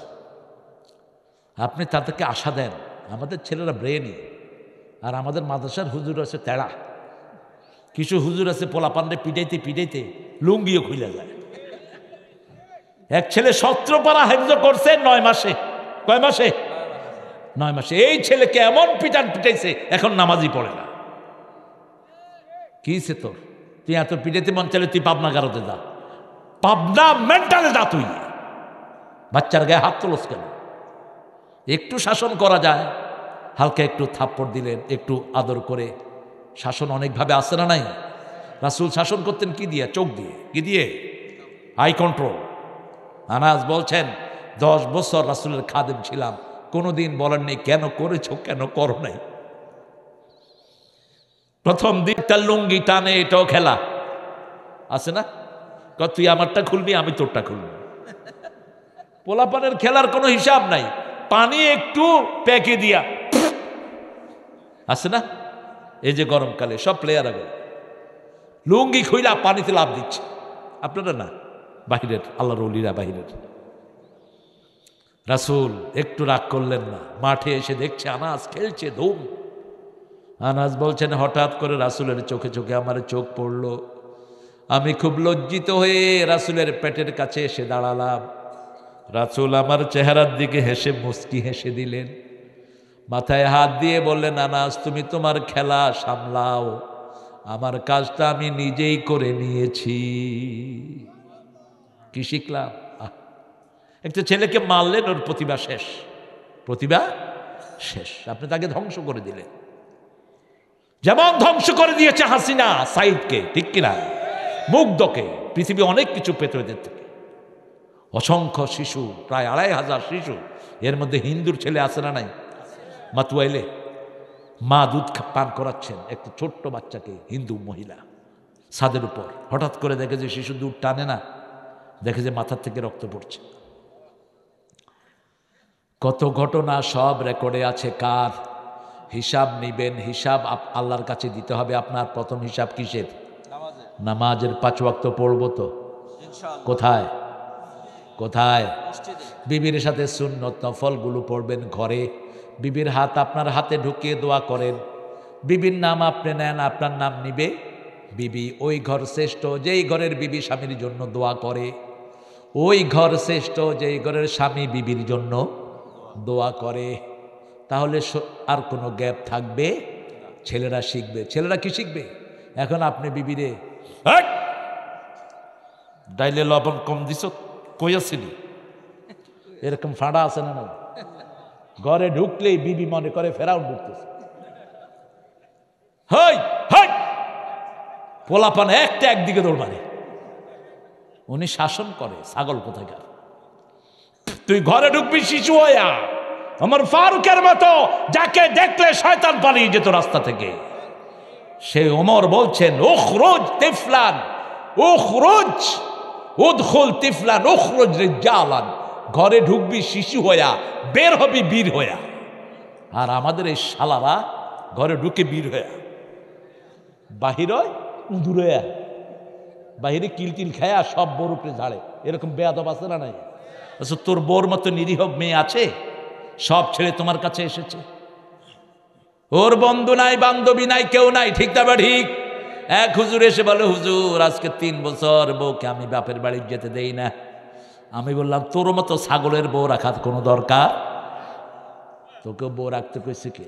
Speaker 1: আপনি তাদেরকে আশা দেন, আমাদের ছেলেরা ব্রেনি। আর আমাদের মাদ্রাসার হুজুর আছে তেড়া, কিছু হুজুর আছে পোলাপান্ডে পিটাইতে পিটাইতে লুঙ্গিও খুলে যায়। এক ছেলে 17 পারা হেফজ করছে 9 মাসে। কয় মাসে? 9 মাসে। এই ছেলেকে এমন পিটান পিটাইছে, এখন নামাজই পড়ে না। কিছে তোর? তুই এত পিটাইতে মন চাইলে তুই পাবনা গারোতে যা, পাবনা মেন্টালে যা। তুই বাচ্চার গায়ে হাত তোলস কেন? একটু শাসন করা যায়, হালকা একটু থাপ্পড় দিলেন, একটু আদর করে। শাসন অনেকভাবে আসে না নাই? রাসূল শাসন করতেন কি দিয়ে? চোখ দিয়ে। কি দিয়ে? I control. আনাস বলছেন 10 বছর রাসূলের খাদেম ছিলাম, কোনোদিন বলেননি কেন করেছো, কেন করো নাই। প্রথম দিন তার লুঙ্গি টানে, এটাও খেলা আছে না? তুই আমারটা খুলবি, আমি তোরটা খুলবি। পোলাপানের খেলার কোনো হিসাব নাই। পানি একটু প্যাকে দিয়া আছে না? এই যে গরমকালে সব প্লেয়ার আগে লুঙ্গি খুইলা পানিতে লাভ দিচ্ছে। আপনারা না, বাহিরের আল্লাহর ওলিরা বাহিরের। রাসূল একটু রাগ করলেন না, মাঠে এসে দেখছে আনাস খেলছে ধুম। আনাস বলছেন হঠাৎ করে রাসূলের চোখে চোখে আমার চোখ পড়ল। আমি খুব লজ্জিত হয়ে রাসূলের পেটের কাছে এসে দাঁড়ালাম। রাসূল আমার চেহারার দিকে হেসে মুস্কি হেসে দিলেন, মাথায় হাত দিয়ে বললেন, আনাস তুমি তোমার খেলা সামলাও, আমার কাজটা আমি নিজেই করে নিয়েছি। কি শিখলাম? একটা ছেলেকে মারলেন, ওর প্রতিভা শেষ, প্রতিভা শেষ, আপনি তাকে ধ্বংস করে দিলেন। যেমন ধ্বংস করে দিয়েছে হাসিনা সাইদকে, ঠিক কিনা, মুগ্ধকে, পৃথিবী অনেক কিছু পেত এদের থেকে। অসংখ্য শিশু, প্রায় ২৫০০ শিশু, এর মধ্যে হিন্দুর ছেলে আছে না নাই? মাতুয়াইলে মা দুধ পান করাচ্ছেন একটা ছোট্ট বাচ্চাকে, হিন্দু মহিলা, ছাদের উপর। হঠাৎ করে দেখে যে শিশু দুধ টানে না, দেখে যে মাথার থেকে রক্ত পড়ছে। কত ঘটনা সব রেকর্ডে আছে। কার হিসাব নিবেন? হিসাব আল্লাহর কাছে দিতে হবে। আপনার প্রথম হিসাব কিসের? নামাজের। ৫ ওয়াক্ত পড়বো তো? কোথায় কোথায়? বিবির সাথে সুন্নত নফলগুলো পড়বেন ঘরে। বিবির হাত আপনার হাতে ঢুকিয়ে দোয়া করেন। বিবির নাম আপনি নেন, আপনার নাম নিবে বিবি। ওই ঘর শ্রেষ্ঠ যেই ঘরের বিবি স্বামীর জন্য দোয়া করে। ওই ঘর শ্রেষ্ঠ যেই ঘরের স্বামী বিবির জন্য দোয়া করে। তাহলে আর কোনো গ্যাপ থাকবে? ছেলেরা শিখবে। ছেলেরা কি শিখবে? এখন আপনি বিবিরে ডাইলে লবণ কম দিছ কইয়াছিলি, এরকম ফাঁড়া আছে না? না, ঘরে ঢুকলেই বিবি মনে করে ফেরাউন ঢুকতেছে। হাই হাই, পোলাপান একটা একদিকে দৌড় মারে। উনি শাসন করে, ছাগল কোথাকার। তুই ঘরে ঢুকবি শিশু হইয়া, আমার ফারুকের মতো, যাকে দেখলে শয়তান পালিয়ে যেত রাস্তা থেকে। সে ওমর বলছেন, উখরুজ তিফলান উখরুজ উদখুল তিফলান উখরুজ রিজালান। ঘরে ঢুকবি শিশু হইয়া, বের হবি বীর হইয়া। আর আমাদের এই শালারা ঘরে ঢুকে বীর হইয়া, বাহির হয় উঁদুর হইয়া, বাহিরে কিলটিল খায়া সব বোর উপরে ঝাড়ে। এরকম বেয়াদব আছে না নাই? আচ্ছা, তোর বোর মতো নিরীহ মেয়ে আছে? সব ছেড়ে তোমার কাছে এসেছে। ওর বন্ধু নাই, বান্ধবী নাই, কেউ নাই, ঠিক না? ঠিক। এক হুজুর এসে বলে, হুজুর আজকে ৩ বছর বউকে আমি বাপের বাড়ি যেতে দেই না। আমি বললাম, তোর মতো ছাগলের বউ রাখার কোনো দরকার? তোকে বউ রাখতে কইছে কে?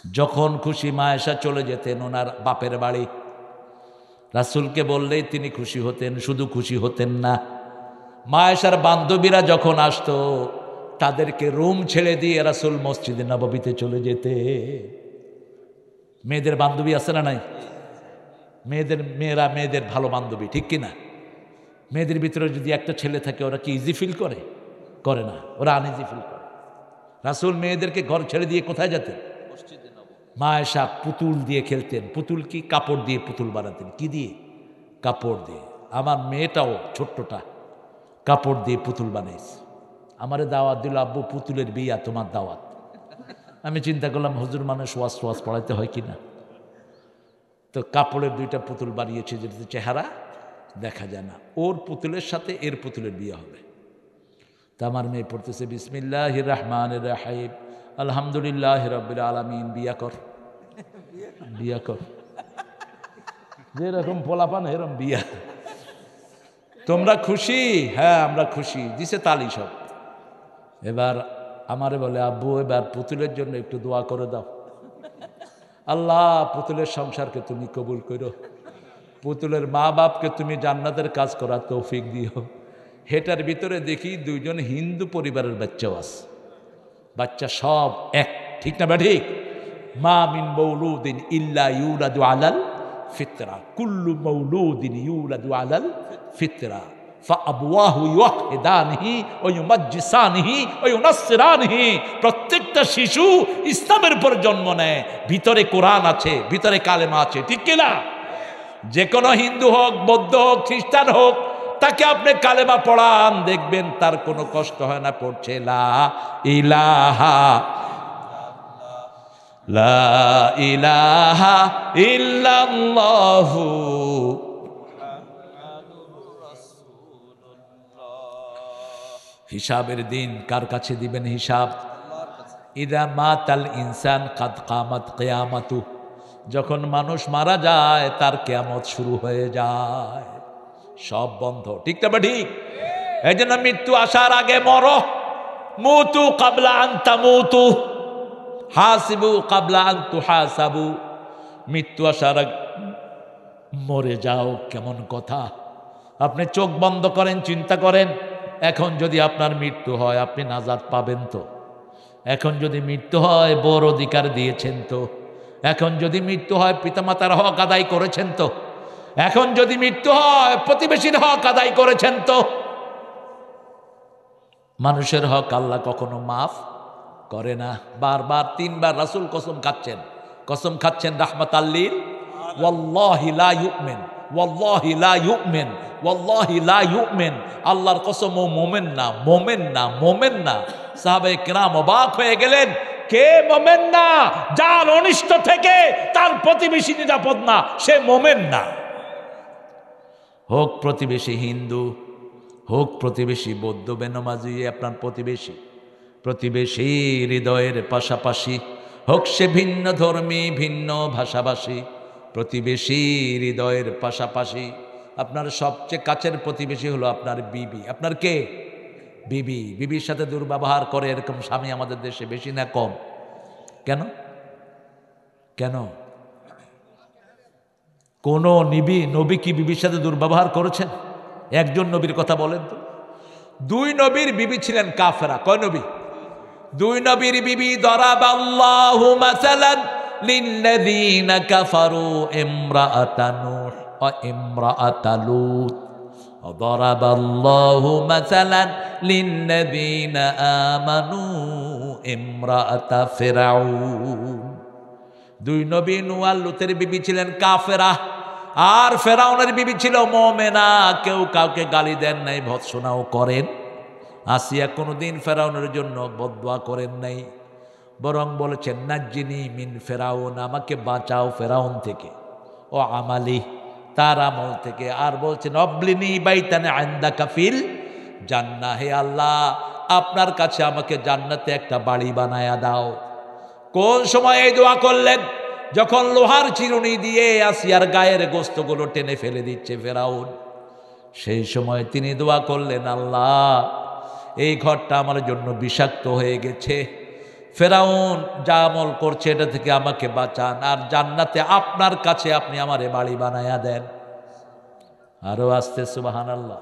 Speaker 1: যখন খুশি মায়েশা চলে যেতেন ওনার বাপের বাড়ি, রাসূলকে বললেই তিনি খুশি হতেন। শুধু খুশি হতেন না, মায়েশার বান্ধবীরা যখন আসতো তাদেরকে রুম ছেড়ে দিয়ে রাসূল মসজিদে নববীতে চলে যেতে। মেয়েদের বান্ধবী আছে না নাই? মেয়েরা মেয়েদের ভালো বান্ধবী, ঠিক কিনা? মেয়েদের ভিতরে যদি একটা ছেলে থাকে, ওরা কি ইজি ফিল করে? করে না, ওরা আনইজি ফিল করে। রাসূল মেয়েদেরকে ঘর ছেড়ে দিয়ে কোথায় যেতেন? মায়েশা পুতুল দিয়ে খেলতেন। পুতুল কি? কাপড় দিয়ে পুতুল বানাতেন। কি দিয়ে? কাপড় দিয়ে। আমার মেয়েটাও ছোট্টটা কাপড় দিয়ে পুতুল বানাইছে। আমারে দাওয়াত দিল, আব্বু পুতুলের বিয়া, তোমার দাওয়াত। আমি চিন্তা করলাম, হুজুর মানুষ ওয়াজ পড়াইতে হয় কিনা। তো কাপড়ের 2টা পুতুল বানিয়েছে, যেটাতে চেহারা দেখা যায় না। ওর পুতুলের সাথে এর পুতুলের বিয়ে হবে। তা আমার মেয়ে পড়তেছে, বিসমিল্লাহির রহমানির রহিম, আলহামদুলিল্লাহ রাব্বিল আলামিন। বিয়া কর, বিয়া কর। যেরকম পোলাপান এরকম বিয়া। তোমরা খুশি? হ্যাঁ আমরা খুশি। দিছে তালি সব। এবার আমারে বলে, আব্বু এবার পুতুলের জন্য একটু দোয়া করে দাও। আল্লাহ পুতুলের সংসারকে তুমি কবুল করো, পুতুলের মা বাপকে তুমি জান্নাতের কাজ করার তৌফিক দিও। হেটার ভিতরে দেখি 2জন হিন্দু পরিবারের বাচ্চাও আছে। বাচ্চা সব এক, ঠিক না? ঠিক। মা মিন মৌলুদিন ইল্লা ইউলাদু আলাল ফিতরা, কুল্লু মৌলুদিন ইউলাদু আলাল ফিতরা, ফাআবওয়াহু ইউহিদানিহি ওয়া ইউমাজ্জিসানিহি ওয়া ইউনাসসিরানিহি। প্রত্যেকটা শিশু ইসলামের উপর জন্ম নেয়। ভিতরে কোরআন আছে, ভিতরে কালেমা আছে, ঠিক কি না? যে কোনো হিন্দু হোক, বৌদ্ধ হোক, খ্রিস্টান হোক, তাকে আপনি কালেমা পড়ান, দেখবেন তার কোনো কষ্ট হয় না পড়ছে। লা ইলাহা লা ইলাহা ইল্লাল্লাহু। হিসাবের দিন কার কাছে দিবেন হিসাব? ইদা মাতাল ইনসান কাদ কামাত কিয়ামাতু, যখন মানুষ মারা যায় তার কিয়ামত শুরু হয়ে যায়, সব বন্ধ। ঠিক তবে ঠিক। এই জন্য মৃত্যু আসার আগে মরো। মুতু কাবলা আন তামুতু, হাসিবু কাবলা আন তুহাসাবু। মৃত্যু আসার আগে মরে যাও, কেমন কথা! আপনি চোখ বন্ধ করেন, চিন্তা করেন, এখন যদি আপনার মৃত্যু হয় আপনি নাজাত পাবেন তো? এখন যদি মৃত্যু হয় বড় অধিকার দিয়েছেন তো? এখন যদি মৃত্যু হয় পিতামাতার হক আদায় করেছেন তো? এখন যদি মৃত্যু হয় প্রতিবেশীর হক আদায় করেছেন তো? মানুষের হক আল্লাহ কখনো মাফ করে না। বারবার 3 বার রাসূল কসম খাচ্ছেন রাহমাতাল লিল ওয়াল্লাহি লা ইউমিন, ওয়াল্লাহি লা ইউমিন, ওয়াল্লাহি লা ইউমিন। আল্লাহর কসম, ও মোমেন না, মোমেন না, মোমেন না। সাহাবায়ে কেরাম অবাক হয়ে গেলেন, কে মোমেন না? যার অনিষ্ট থেকে তার প্রতিবেশী নিরাপদ না, সে মোমেন না। হোক প্রতিবেশী হিন্দু, হোক প্রতিবেশী বৌদ্ধ বেনমাজি, আপনার প্রতিবেশী হৃদয়ের পাশাপাশি, হোক সে ভিন্ন ধর্মী, ভিন্ন ভাষাভাষী, প্রতিবেশী হৃদয়ের পাশাপাশি। আপনার সবচেয়ে কাছের প্রতিবেশী হলো আপনার বিবি। আপনার কে? বিবি। বিবির সাথে দুর্ব্যবহার করে এরকম স্বামী আমাদের দেশে বেশি না কম? কেন? কেন? কোন নবী কি বিবির সাথে দুর্ব্যবহার করেছেন? একজন নবীর কথা বলেন তো। 2 নবীর বিবি ছিলেন কাফেরা। কয় নবী? 2 নবীর বিবি। দরাবাল্লাহু মাসালান লিল্লাযীনা কাফারু ইমরাআতা নূহ ওয়া ইমরাআতা লূত। দরাবাল্লাহু মাসালান লিল্লাযীনা আমানু ইমরাআতা ফিরআউন। 2 নবী নূহ আর লূতের বিবি ছিলেন কাফেরা, আর ফেরাউনের বিবি ছিল মুমিনা। কেউ কাউকে গালি দেন নাই, ভৎসনাও করেন। আসিয়া কোনোদিন ফেরাউনের জন্য বদদুয়া করেন নাই, বরং বলেছেন নাজ্জিনি মিন ফেরাউন, আমাকে বাঁচাও ফেরাউন থেকে, ও আমালি, তার আমল থেকে। আর বলছেন অবলিনি বাইতানে ইনদাকা ফিল জান্নাহ, হে আল্লাহ আপনার কাছে আমাকে জান্নাতে একটা বাড়ি বানায়া দাও। কোন সময় এই দোয়া করলেন? যখন লোহার চিরুনি দিয়ে আসিয়ার গায়ের গোস্তগুলো টেনে ফেলে দিচ্ছে ফেরাউন, সেই সময় তিনি দোয়া করলেন, আল্লাহ এই ঘরটা আমার জন্য বিষাক্ত হয়ে গেছে, ফেরাউন যা আমল করছে এটা থেকে আমাকে বাঁচান, আর জান্নাতে আপনার কাছে আপনি আমারে বাড়ি বানায়া দেন। আরো আস্তে সুবহানাল্লাহ।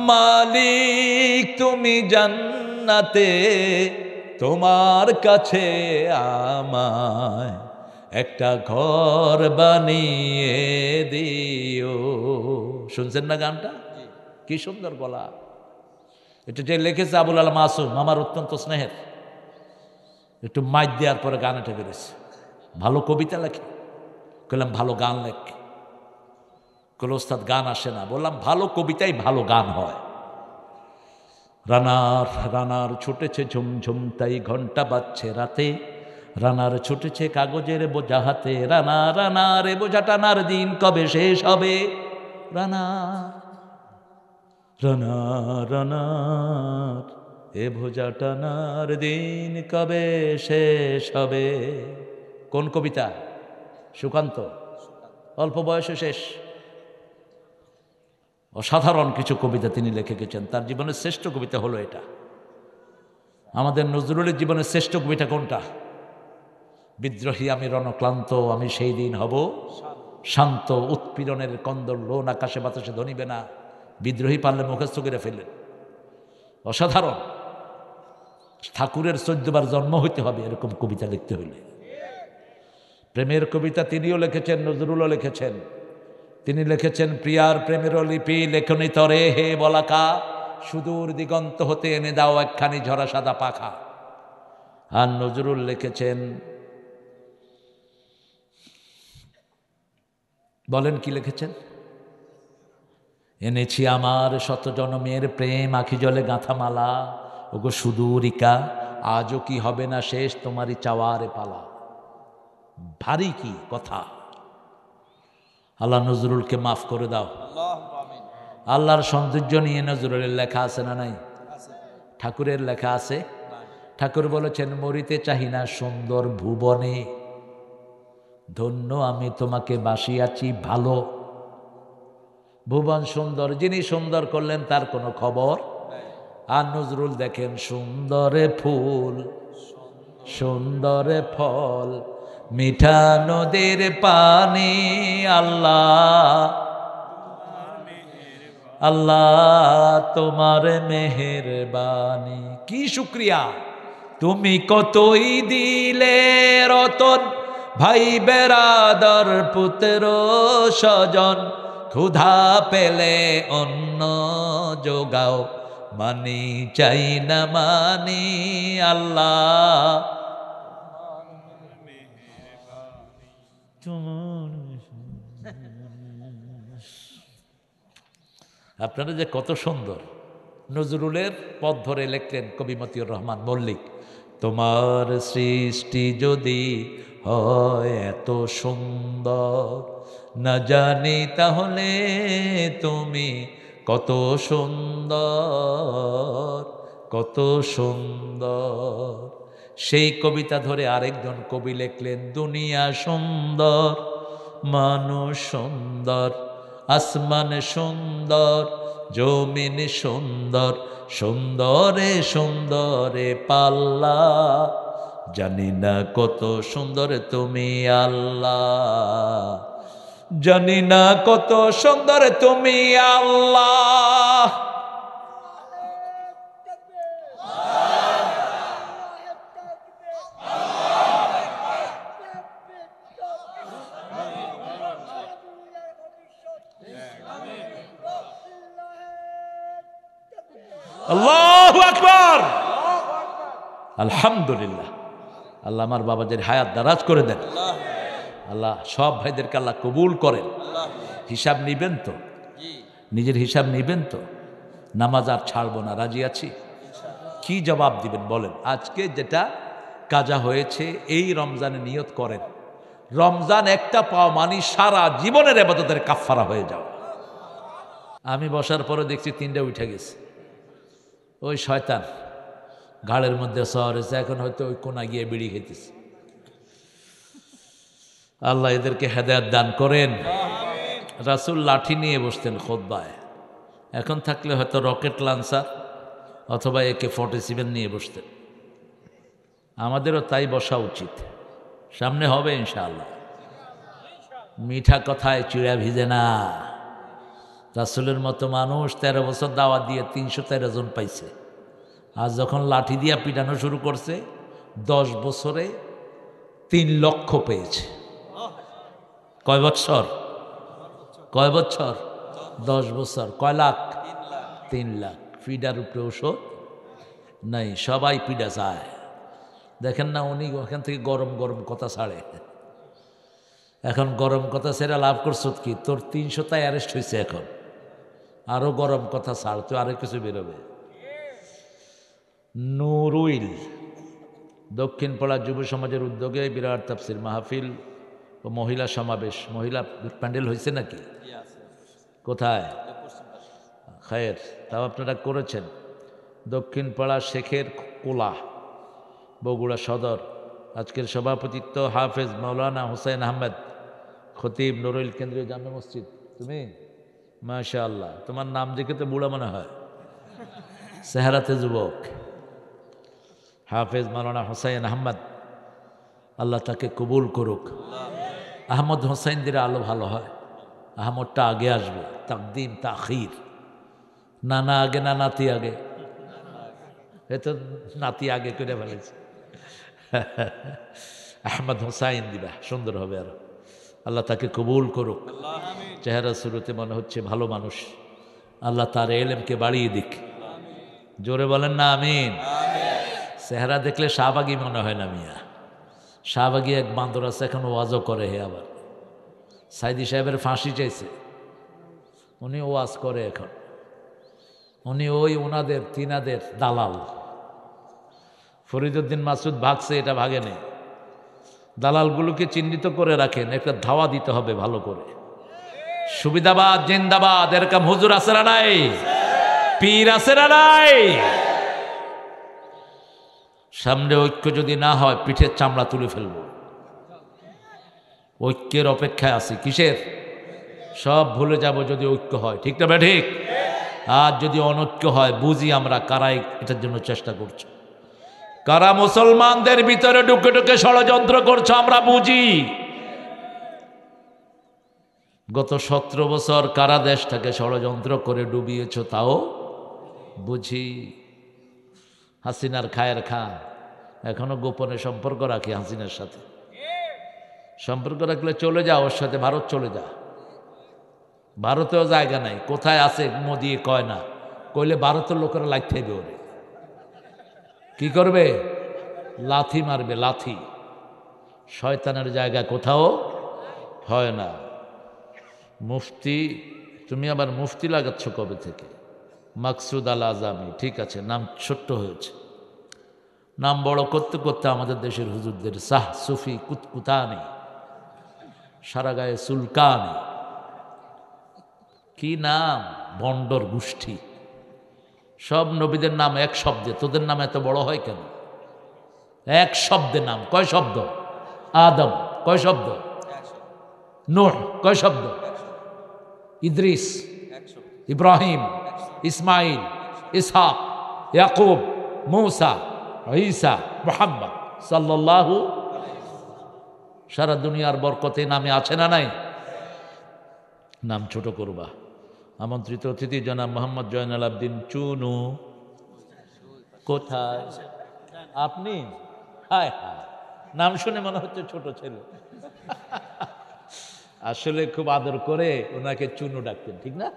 Speaker 1: মালিক তুমি জান্নাতে তোমার কাছে আমায় একটা ঘর বানিয়ে দিও। শুনছেন না গানটা? কি সুন্দর বলা। এটা যে লিখেছে আবুল আল মাসুম, আমার অত্যন্ত স্নেহের। একটু মাইক দেওয়ার পরে গান এটা বেরোছে। ভালো কবিতা লেখে। বললাম ভালো গান লেখে। কল ওস্তাদ গান আসে না। বললাম ভালো কবিতাই ভালো গান হয়। রানার রানার ছুটেছে ঝুমঝুম তাই ঘন্টা বাজছে রাতে, রানার ছুটেছে কাগজের বোঝা হাতে, রানা রানার এ বোঝা টানার দিন কবে শেষ হবে? রানা রানা রানার এ বোঝা টানার দিন কবে শেষ হবে? কোন কবিতা? সুকান্ত। অল্প বয়সে শেষ। অসাধারণ কিছু কবিতা তিনি লিখে গেছেন। তার জীবনের শ্রেষ্ঠ কবিতা হলো এটা। আমাদের নজরুলের জীবনের শ্রেষ্ঠ কবিতা কোনটা? বিদ্রোহী আমি রণক্লান্ত, আমি সেই দিন হব শান্ত, উৎপীড়নের কন্দর লোন আকাশে বাতাসে ধনিবে না। বিদ্রোহী পারলে মুখস্থ করে ফেললেন। অসাধারণ। ঠাকুরের 14 বার জন্ম হইতে হবে এরকম কবিতা লিখতে হইলে। প্রেমের কবিতা তিনিও লিখেছেন, নজরুলও লিখেছেন। তিনি লিখেছেন প্রিয়ার প্রেমের লিপি লেখনি তরে হে বলাকা, সুদূর দিগন্ত হতে এনে দাও একখানি ঝরা সাদা পাখা। আর নজরুল লিখেছেন, বলেন কি লিখেছেন? এনেছি আমার শত জনমের প্রেম আখি জলে গাঁথা মালা, ওগো সুদূরিকা আজও কি হবে না শেষ তোমারই চাওয়ারে পালা। ভারী কি কথা। আল্লাহ নজরুলকে মাফ করে দাও। আল্লাহর সৌন্দর্য নিয়ে নজরুলের লেখা আছে না নাই? ঠাকুরের লেখা আছে? ঠাকুর বলেছেন মরিতে চাহি না সুন্দর ভুবনে, ধন্য আমি তোমাকে বাসিয়াছি ভালো। ভুবন সুন্দর, যিনি সুন্দর করলেন তার কোনো খবর। আর নজরুল দেখেন সুন্দরে ফুল সুন্দরে ফল, মিঠা নদীর পানি, আল্লাহ আল্লাহ তোমার মেহেরবানি। কি শুকরিয়া, তুমি কতই দিলে রতন, ভাই বেরাদর পুত্র স্বজন, ক্ষুধা পেলে অন্ন যোগাও, মানি চাই না মানি, আল্লাহ আপনারা যে কত সুন্দর। নজরুলের পথ ধরে লিখলেন কবি মতিউর রহমান মল্লিক, তোমার সৃষ্টি যদি হয় এত সুন্দর, না জানি তাহলে তুমি কত সুন্দর কত সুন্দর। সেই কবিতা ধরে আরেকজন কবি লিখলেন, দুনিয়া সুন্দর মানুষ সুন্দর, আসমান সুন্দর জমিন সুন্দর, সুন্দরে সুন্দরে পাল্লা, জানি না কত সুন্দর তুমি আল্লাহ, জানি না কত সুন্দর তুমি আল্লাহ। আল্লাহু আকবার, আলহামদুলিল্লাহ। আল্লাহ আমার বাবাদের হায়াত দারাজ করে দেন। আল্লাহ সব ভাইদেরকে আল্লাহ কবুল করেন। হিসাব নিবেন তো, নিজের হিসাব নিবেন তো, নামাজ আর ছাড়বো না, রাজি আছি। কি জবাব দিবেন বলেন? আজকে যেটা কাজা হয়েছে এই রমজানে নিয়ত করেন, রমজান একটা পাওয়া মানে সারা জীবনের ইবাদতের কাফফারা হয়ে যাও। আমি বসার পরে দেখছি 3টা উঠে গেছে। ওই শয়তান ঘাড়ের মধ্যে সওয়ার হয়েছে, এখন হয়তো ওই কোনা গিয়ে বিড়ি খেতেছে। আল্লাহ এদেরকে হেদায়েত দান করেন। রাসূল লাঠি নিয়ে বসতেন খুতবায়, এখন থাকলে হয়তো রকেট লঞ্চার অথবা AK-47 নিয়ে বসতেন। আমাদেরও তাই বসা উচিত, সামনে হবে ইনশাআল্লাহ। মিঠা কথায় চিড়া ভিজে না। রাসূলের মতো মানুষ 13 বছর দাওয়াত দিয়ে 313 জন পাইছে। আজ যখন লাঠি দিয়া পিটানো শুরু করছে, 10 বছরে 3 লক্ষ পেয়েছে। কয় বছর? কয় বছর? 10 বছর। কয় লাখ? 3 লাখ। পিডার উপরে ওষুধ নাই, সবাই পিডা চায়। দেখেন না, উনি ওখান থেকে গরম গরম কথা ছাড়ে। এখন গরম কথা ছেড়ে লাভ করছো কি? তোর 300টায় অ্যারেস্ট হয়েছে, এখন আরো গরম কথা ছাড়, তো আরো কিছু বেরোবে। নুরুইল দক্ষিণ পাড়া যুব সমাজের উদ্যোগে বিরাট তাফসির মাহফিল ও মহিলা সমাবেশ, মহিলা প্যান্ডেল হয়েছে নাকি? কোথায়? খায়ের, তাও আপনারা করেছেন। দক্ষিণ পাড়া শেখের কোলা, বগুড়া সদর। আজকের সভাপতিত্ব হাফেজ মাওলানা হুসাইন আহমেদ, খতিব, নুরুইল কেন্দ্রীয় জামে মসজিদ। তুমি মাশাআল্লাহ, তোমার নাম দেখে তো বুড়া মনে হয়, চেহারাতে যুবক। হাফেজ মাওলানা হুসাইন আহমদ, আল্লাহ তাকে কবুল করুক। আহমদ হোসাইন দিলে আলো ভালো হয়, আহমদটা আগে আসবে। তাকদিম তাখির, নানা আগে না নাতি আগে? এ তো নাতি আগে করে ফেলেছে। আহমদ হোসাইন দিবা, সুন্দর হবে আরো। আল্লাহ তাকে কবুল করুক। চেহারা শুরুতে মনে হচ্ছে ভালো মানুষ, আল্লাহ তার এলেমকে বাড়িয়ে দিক। জোরে বলেন না আমিন। চেহারা দেখলে শাহবাগী মনে হয় না মিয়া। শাহবাগী এক বান্দর আছে, এখন ওয়াজও করে। হে আবার সাইদি সাহেবের ফাঁসি চাইছে, উনি ওয়াজ করে এখন। উনি ওই ওনাদের তিনাদের দালাল। ফরিদউদ্দিন মাসুদ ভাগছে, এটা ভাগে নেই। দালালগুলোকে চিহ্নিত করে রাখেন, একটা ধাওয়া দিতে হবে ভালো করে। সুবিধাবাদ জিন্দাবাদ, এরকম হুজুর আছে না নাই? পীর আছে না নাই? সামনে ঐক্য যদি না হয় পিঠের চামড়া তুলে ফেলব। ঐক্যের অপেক্ষায় আছি। কিসের? সব ভুলে যাব যদি ঐক্য হয়। ঠিক না ঠিক? আর যদি অনৈক্য হয় বুঝি আমরা কারাই এটার জন্য চেষ্টা করছি, কারা মুসলমানদের ভিতরে ঢুকে ঢুকে ষড়যন্ত্র করছে আমরা বুঝি। গত 17 বছর কারা দেশটাকে ষড়যন্ত্র করে ডুবিয়েছ তাও বুঝি। হাসিনার খায়ের খান এখনো গোপনে সম্পর্ক রাখি হাসিনার সাথে। সম্পর্ক রাখলে চলে যা, ওর সাথে ভারত চলে যা। ভারতেও জায়গা নাই, কোথায় আছে মোদিয়ে কয় না, কইলে ভারতের লোকেরা লাইট থাকবে, ওরে কি করবে? লাথি মারবে, লাথি। শয়তানের জায়গা কোথাও হয় না। মুফতি, তুমি আবার মুফতি লাগাচ্ছ কবে থেকে? মাকসুদ আল আজামি, ঠিক আছে, নাম ছোট্ট হয়েছে। নাম বড় করতে করতে আমাদের দেশের হুজুরদের শাহ সুফি কুতকুতানি, সারা গায়ে সুলকানি, কি নাম, ভণ্ডর গোষ্ঠী। সব নবীদের নাম এক শব্দে, তোদের নাম এত বড় হয় কেন? এক শব্দে নাম। কয় শব্দ? আদম কয় শব্দ? নূহ কয় শব্দ? ইদ্রিস, ইব্রাহিম, ইসমাইল, ইসহাক, ইয়াকুব, মূসা, ঈসা, মুহাম্মদ সাল্লাল্লাহু। সারা দুনিয়ার বরকতে নামে আছে না নাই? নাম ছোট করবা। আমন্ত্রিত অতিথি জনাব মোহাম্মদ জয়নাল আবদিন চুনু। কোথায় আপনি? হায় হায়, নাম শুনে মনে হচ্ছে ছোট ছেলে। আসলে খুব আদর করে ওনাকে চুনু ডাকতেন, ঠিক না?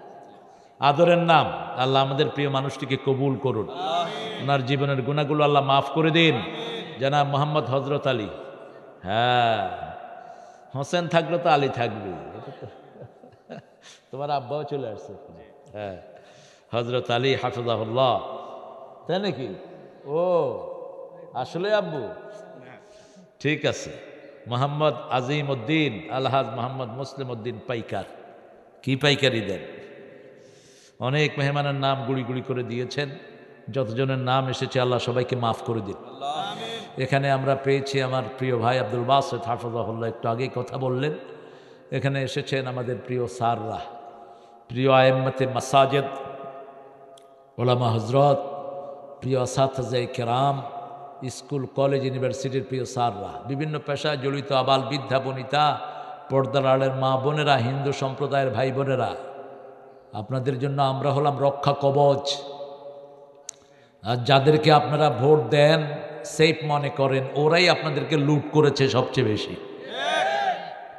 Speaker 1: আদরের নাম। আল্লাহ আমাদের প্রিয় মানুষটিকে কবুল করুন, ওনার জীবনের গুণাগুলো আল্লাহ মাফ করে দিন। জনাব মোহাম্মদ হজরত আলী। হ্যাঁ, হোসেন থাকলে তো আলী থাকবে। তোমার আব্বাও চলে আসছে। হ্যাঁ, হজরত আলী হাফিজাহুল্লাহ, তাই নাকি? ও আসলে আব্বু, ঠিক আছে। মোহাম্মদ আজিম উদ্দিন আলহাজ মোহাম্মদ মুসলিম উদ্দিন পাইকার। কি পাইকারি দেন? অনেক মেহমানের নাম গুড়ি গুড়ি করে দিয়েছেন। যতজনের নাম এসেছে আল্লাহ সবাইকে মাফ করে দিন। এখানে আমরা পেয়েছি আমার প্রিয় ভাই আব্দুল বাসেত হাফিজাহুল্লাহ, একটু আগেই কথা বললেন। এখানে এসেছেন আমাদের প্রিয় সাররা, প্রিয় আয়েম্মাতে মাসাজিদ, ওলামা হজরত, প্রিয় আসাতিজা কেরাম, স্কুল কলেজ ইউনিভার্সিটির প্রিয় সাররা, বিভিন্ন পেশায় জড়িত আবাল বৃদ্ধা বনিতা, পর্দার আড়ের মা বোনেরা, হিন্দু সম্প্রদায়ের ভাই বোনেরা, আপনাদের জন্য আমরা হলাম রক্ষা কবচ। আর যাদেরকে আপনারা ভোট দেন, সেফ মনে করেন, ওরাই আপনাদেরকে লুট করেছে সবচেয়ে বেশি।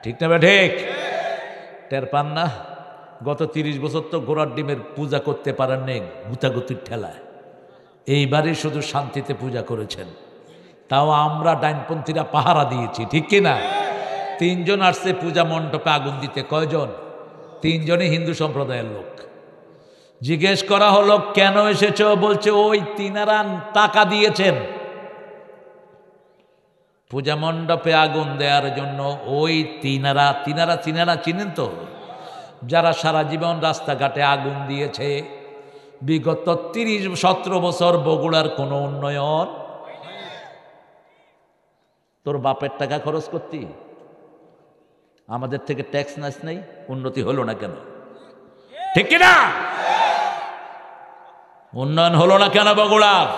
Speaker 1: ঠিক না? ঠিক টের পান না? গত 30 বছর তো ঘোড়ার ডিমের পূজা করতে পারেন নেই গুতাগুতির ঠেলায়। এইবারই শুধু শান্তিতে পূজা করেছেন, তাও আমরা ডাইনপন্থীরা পাহারা দিয়েছি। ঠিক কিনা? 3 জন আসছে পূজা মণ্ডপে আগুন দিতে। কয়জন? 3 জনই হিন্দু সম্প্রদায়ের লোক। জিজ্ঞেস করা হলো কেন এসেছো? বলছে ওই তিনারা টাকা দিয়েছেন পূজা মণ্ডপে আগুন দেওয়ার জন্য। ওই তিনারা চিনেন তো? যারা সারা জীবন রাস্তাঘাটে আগুন দিয়েছে। বিগত 30-17 বছর বগুড়ার কোনো উন্নয়ন। তোর বাপের টাকা খরচ করতি, আমাদের থেকে ট্যাক্স নাস নেই, উন্নতি হলো না কেন? ঠিক কিনা? উন্নয়ন হলো না কেন বগুড়ার?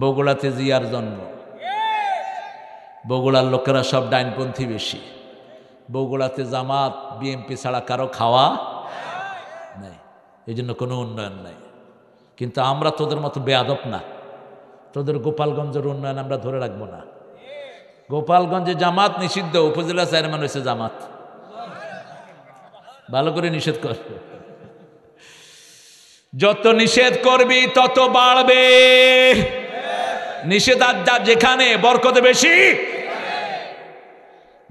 Speaker 1: বগুড়াতে জিয়ার জন্ম। বগুড়ার লোকেরা সব ডাইনপন্থী বেশি। বগুড়াতে জামাত বিএমপি ছাড়া কারো খাওয়া নাই, এই জন্য কোনো উন্নয়ন নাই। কিন্তু আমরা তোদের মতো বেয়াদব না। তোদের গোপালগঞ্জের উন্নয়ন আমরা ধরে রাখবো না। গোপালগঞ্জে জামাত নিষিদ্ধ, উপজেলা চেয়ারম্যান হয়েছে জামাত। ভালো করে নিষেধ কর। যত নিষেধ করবি তত বাড়বে নিষেধাজ্ঞা, যেখানে বরকত বেশি।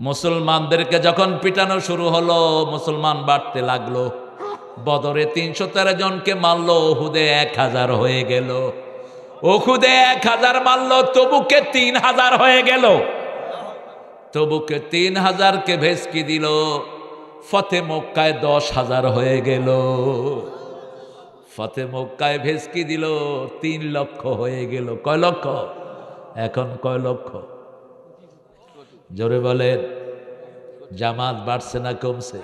Speaker 1: মুসলমানদেরকে যখন পিটানো শুরু হলো, মুসলমান বাড়তে লাগলো। বদরে 313 জনকে মারলো, ওহুদে 1000 হয়ে গেল। ওহুদে 1000 মারলো, তবুকে 3000 হয়ে গেল। তবুকে 3000কে ভেস্কি দিল। ফতে মক্কায় 10,000 হয়ে গেল। ফতে মক্কায় ভেস্কি দিল, 3 লক্ষ হয়ে গেল। কয় লক্ষ? এখন কয় লক্ষ? জোরে বলেন। জামাত বাড়ছে না কমছে?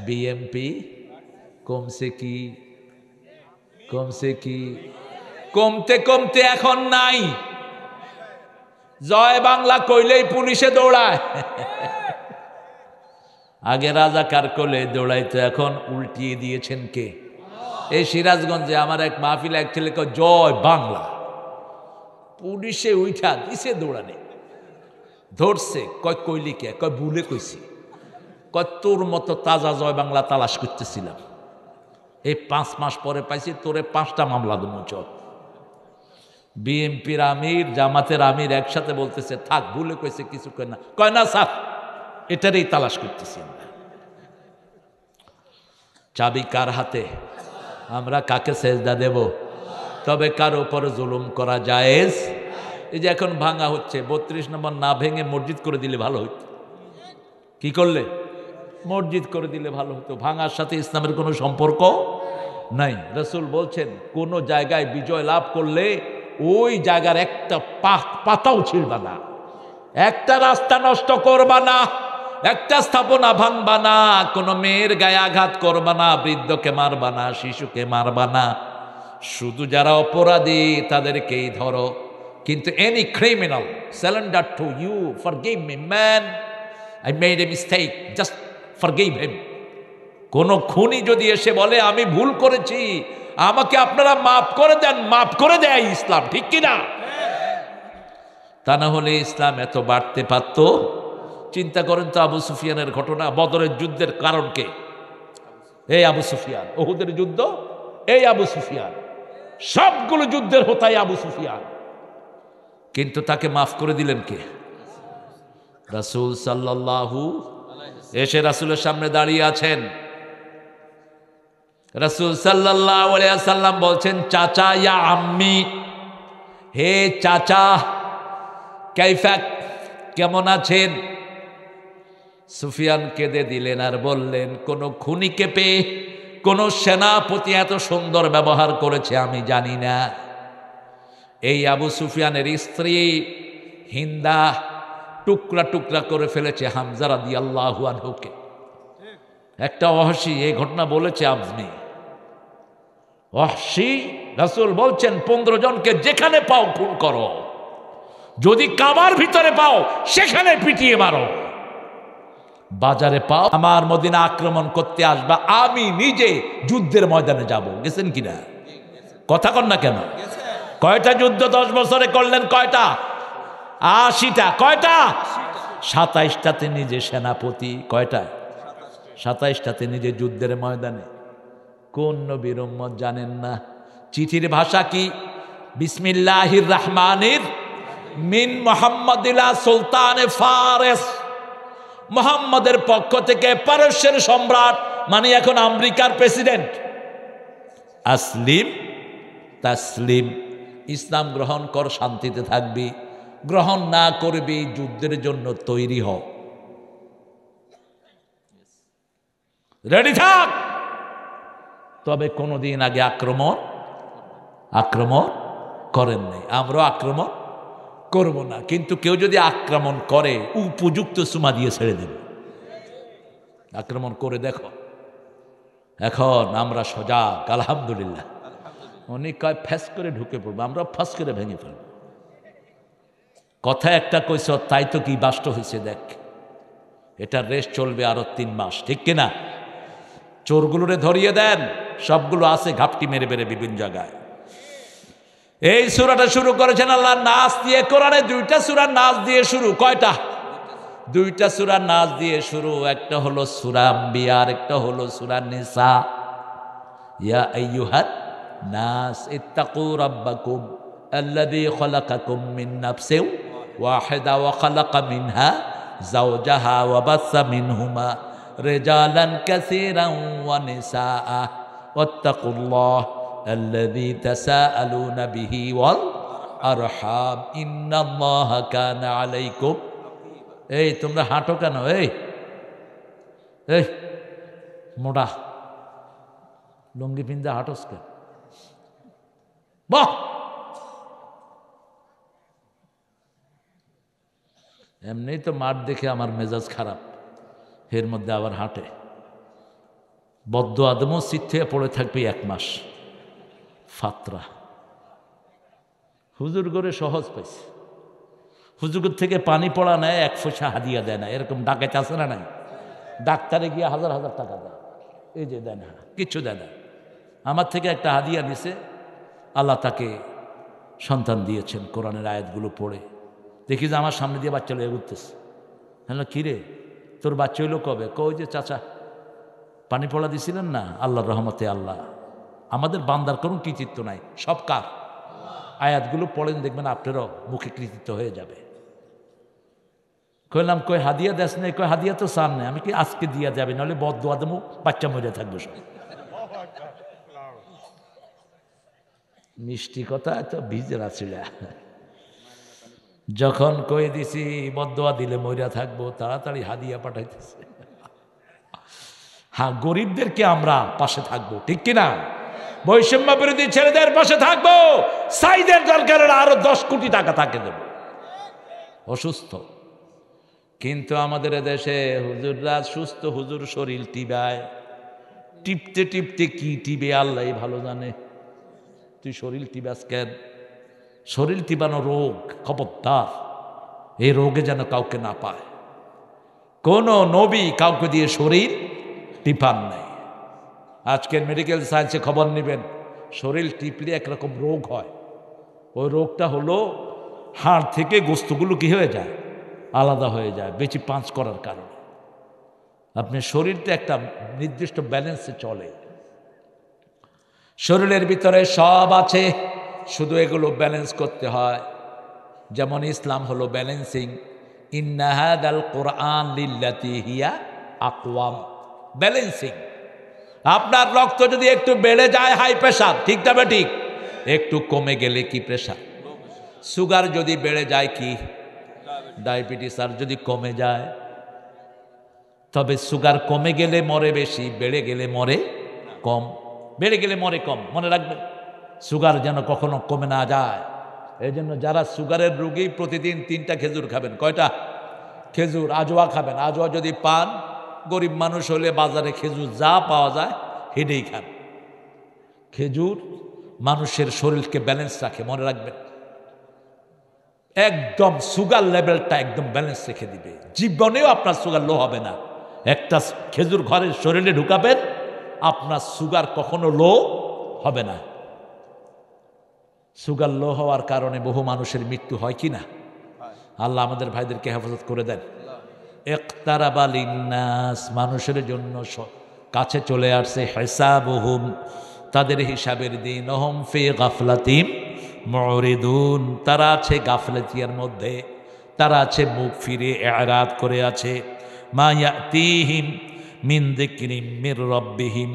Speaker 1: বিএমপি কমছে কি? কমছে কি? কমতে কমতে এখন নাই। জয় বাংলা কইলেই পুলিশে দৌড়ায়। আগে রাজাকার কোলে দৌড়াইতো, এখন উল্টিয়ে দিয়েছেন কে? এই সিরাজগঞ্জে আমার এক মাহফিল এক ছেলে কয় জয় বাংলা, পুলিশে উঠা দিছে দৌড়ানে, ধরছে। কয় কইলি কে? কয় ভুলে কইছি। কয় তোর মতো তাজা জয় বাংলা তালাশ করতেছিলাম, এই 5 মাস পরে পাইছি, তোরে 5টা মামলা দেবো। চল। বিএনপির আমির জামাতের আমির একসাথে বলতেছে থাক, ভুলে কইছে, কিছু কয় না। কয় না স্যার, এটারই তালাশ করতেছি আমরা। চাবি কার হাতে? আমরা কাকে সেজদা দেব? তবে কার উপর জুলুম করা জায়েজ? এই যে এখন ভাঙা হচ্ছে, 32 নম্বর না ভেঙে মসজিদ করে দিলে ভালো হতো। কি করলে? মসজিদ করে দিলে ভালো হতো। ভাঙার সাথে ইসলামের কোনো সম্পর্ক নাই। রাসূল বলছেন কোন জায়গায় বিজয় লাভ করলে ওই জায়গার একটা পাতাও ছিঁড়বা না, একটা রাস্তা নষ্ট করবা না, একটা স্থাপনা ভাঙবা না, কোনো মেয়ের গায়ে আঘাত করবা না, বৃদ্ধকে মারবা না, শিশুকে মারবা না। শুধু যারা অপরাধী তাদেরকেই ধরো। কিন্তু any criminal surrender to you, forgive me man, I made a mistake, just forgive him. কোন খুনি যদি এসে বলে আমি ভুল করেছি, আমাকে আপনারা মাফ করে দেন, মাফ করে দেয় ইসলাম, ঠিক কিনা? তা না হলে ইসলাম এত বাড়তে পারত? চিন্তা করেন তো আবু সুফিয়ানের ঘটনা, বদরের যুদ্ধের কারণ কে? এই আবু সুফিয়ান। উহুদের যুদ্ধ, এই আবু সুফিয়ান। সবগুলো যুদ্ধের হোতাই আবু সুফিয়ান। কিন্তু তাকে মাফ করে দিলেন কে? রাসূল সাল্লাল্লাহু। এসে রাসূলের সামনে দাঁড়িয়ে আছেন। রাসূল সাল্লাল্লাহু আলাইহি ওয়াসাল্লাম বলছেন চাচা, ইয়া আম্মি, হে চাচা, কাইফা, কেমন আছেন? সুফিয়ান কেঁদে দিলেন আর বললেন কোন খুনিকে পেয়ে কোন সেনাপতি এত সুন্দর ব্যবহার করেছে আমি জানি না। এই আবু সুফিয়ানের স্ত্রী হিন্দা টুকরা টুকরা করে ফেলেছে হামজা রাদিয়াল্লাহু আনহুকে। একটা ওহশী এই ঘটনা বলেছে আপনি। ওহশী, রাসূল বলছেন 15 জনকে যেখানে পাও খুন করো, যদি কাবার ভিতরে পাও সেখানে পিটিয়ে মারো, বাজারে পাও আমার মদিনা আক্রমণ করতে আসবা, আমি নিজে যুদ্ধের ময়দানে যাব। গেছেন কিনা? কথা কন না কেন? কয়টা যুদ্ধ 10 বছরে করলেন? কয়টা? 80টা। কয়টা? 27টাতে নিজে সেনাপতি। কয়টা? 27টাতে নিজে যুদ্ধের ময়দানে। কোন নবীর উম্মত জানেন না? চিঠির ভাষা কি? বিসমিল্লাহির রহমানির মিন মুহাম্মাদিলা সুলতানে ফারেস। মুহাম্মাদের পক্ষ থেকে পারস্যের সম্রাট, মানে এখন আমেরিকার প্রেসিডেন্ট, আসলিম তাসলিম, ইসলাম গ্রহণ কর, শান্তিতে থাকবি। গ্রহণ না করবি, যুদ্ধের জন্য তৈরি হ, রেডি থাক। তবে কোনোদিন আগে আক্রমণ করেন নাই। আমরাও আক্রমণ করব না, কিন্তু কেউ যদি আক্রমণ করে উপযুক্ত সুমা দিয়ে ছেড়ে দেবে। আক্রমণ করে দেখো। এখন আমরা সজাগ, আলহামদুলিল্লাহ। অনেক কয় ফ্যাস করে ঢুকে পড়বো, আমরা ফাঁস করে ভেঙে ফেলব। কথা একটা কইস, তাই তো কি বাস্তব হয়েছে দেখ। এটার রেস চলবে আরো 3 মাস, ঠিক কিনা? চোরগুলোরে ধরিয়ে দেন, সবগুলো আছে ঘাপটি মেরে মেরে বিভিন্ন জায়গায়। এই সূরাটা শুরু করেছেন আল্লাহ নাস দিয়ে। কোরআনে 2টা সূরা নাস দিয়ে শুরু। কয়টা? 2টা সূরা নাস দিয়ে শুরু। একটা হলো সূরা আম্বিয়া, আর একটা হলো সূরা নিসা। ইয়া আইয়ুহান নাস ইত্তাকু রাব্বাকুম আল্লাযী খালাকাকুম মিন নাফসিন ওয়াহিদা ওয়া খালাকা মিনহা যাওজাহা ওয়া বাসসা মিনহুমা রিজালান কাসীরান ওয়া নিসাআ ওয়াত্তাকুল্লাহ আল্লাযী তাসাআলুনা বিহি ওয়াল আরহাম ইন্নাল্লাহা কানা আলাইকুম। এই তোমরা হাঁটো কেন? এই এই মোটা লুঙ্গি পিন্দা হাঁটোস কেন? বাহ, এমনিই তো মাঠ দেখে আমার মেজাজ খারাপ, এর মধ্যে আবার হাঁটে। বদ্ধ আদমও সিট থেকে পড়ে থাকবে 1 মাস। ফাতরা হুজুর করে সহজ পাইছে। হুজুর থেকে পানি পড়া নেয়, 1 পয়সা হাদিয়া দেয় না। এরকম ডাকাইতে আছে না নাই? ডাক্তারে গিয়ে হাজার হাজার টাকা দেয়, এই যে দেয় না, কিচ্ছু দেয় না। আমার থেকে একটা হাদিয়া নিছে, আল্লাহ তাকে সন্তান দিয়েছেন কোরআনের আয়াতগুলো পড়ে। দেখি যে আমার সামনে দিয়ে বাচ্চা লয়ে ঘুরতেছে। হ্যালো, কিরে তোর বাচ্চা হইলো কবে? কই যে চাচা পানি পড়া দিছিলেন না, আল্লাহর রহমতে আল্লাহ। আমাদের বান্দার কোনো কৃতিত্ব নাই, সব কার? আয়াতগুলো পড়েন, দেখবেন আপনারও মুখে কৃতিত্ব হয়ে যাবে। কইলাম কই হাদিয়া দেশ নেই? কই হাদিয়া তো চান নেই। আমি কি আজকে দিয়া যাবে, নাহলে বদদোয়া দেবো, বাচ্চা মরে থাকবে সব। মিষ্টি কথা তো ভিজে ছিল। যখন কয়ে দিছি বদদোয়া দিলে মরিয়া থাকবো, তাড়াতাড়ি হাদিয়া পাঠাইতেছে। হ্যাঁ, গরিবদেরকে আমরা পাশে থাকবো, ঠিক কিনা? বৈষম্য বিরোধী ছেলেদের পাশে থাকবো। সাইদের দরকারের আরো 10 কোটি টাকা তাকে দেব। অসুস্থ, কিন্তু আমাদের দেশে হুজুররা সুস্থ, হুজুর শরীর টিবায়। টিপতে টিপতে কি টিবে আল্লাহ ভালো জানে। তুই শরীর টিবাস কেন? শরীর টিবানো রোগ, খবরদার এই রোগে যেন কাউকে না পায়। কোন নবী কাউকে দিয়ে শরীর টিপান নাই। আজকের মেডিকেল সায়েন্সে খবর নেবেন, শরীর টিপলে একরকম রোগ হয়। ওই রোগটা হলো হাড় থেকে গোস্তগুলো কি হয়ে যায়, আলাদা হয়ে যায়, বেশি পাঁচ করার কারণে। আপনার শরীরটা একটা নির্দিষ্ট ব্যালেন্সে চলে। শরীরের ভিতরে সব আছে, শুধু এগুলো ব্যালেন্স করতে হয়। যেমন ইসলাম হলো ব্যালেন্সিং। ইন্না হাদাল কোরআন লিল্লাতি হিয়া আকওয়াম। ব্যালেন্সিং। আপনার রক্ত যদি একটু বেড়ে যায় হাই প্রেশার, ঠিক তবে ঠিক, একটু কমে গেলে কি প্রেশার? সুগার যদি বেড়ে যায় কি ডায়াবেটিস। আর যদি কমে যায়, তবে সুগার কমে গেলে মরে বেশি, বেড়ে গেলে মরে কম। বেড়ে গেলে মরে কম, মনে রাখবেন। সুগার যেন কখনো কমে না যায়। এই জন্য যারা সুগারের রোগী প্রতিদিন 3টা খেজুর খাবেন। কয়টা? খেজুর। আজোয়া খাবেন। আজোয়া যদি পান, গরিব মানুষ হলে বাজারে খেজুর যা পাওয়া যায় হেডেই খান। খেজুর মানুষের শরীরকে ব্যালেন্স রাখে, মনে রাখবেন। একদম সুগার লেভেলটা একদম ব্যালেন্স রেখে দিবে। জীবনেও আপনার সুগার লো হবে না। একটা খেজুর ঘরের শরীরে ঢুকাবেন, আপনার সুগার কখনো লো হবে না। সুগার লো হওয়ার কারণে বহু মানুষের মৃত্যু হয় কি না? আল্লাহ আমাদের ভাইদেরকে হেফাজত করে দেন। ইকতারাবা লিন্নাস, মানুষের জন্য কাছে চলে আসছে হিসাবুহুম, তাদের হিসাবের দিন। ওহুম ফি গাফলাতিম মুরিদুন, তারা আছে গাফলাতিয়ার মধ্যে, তারা আছে মুখ ফিরে ইরাদ করে আছে। মা ইয়াতিহিম মিন যিকরিম মির রাব্বিহিম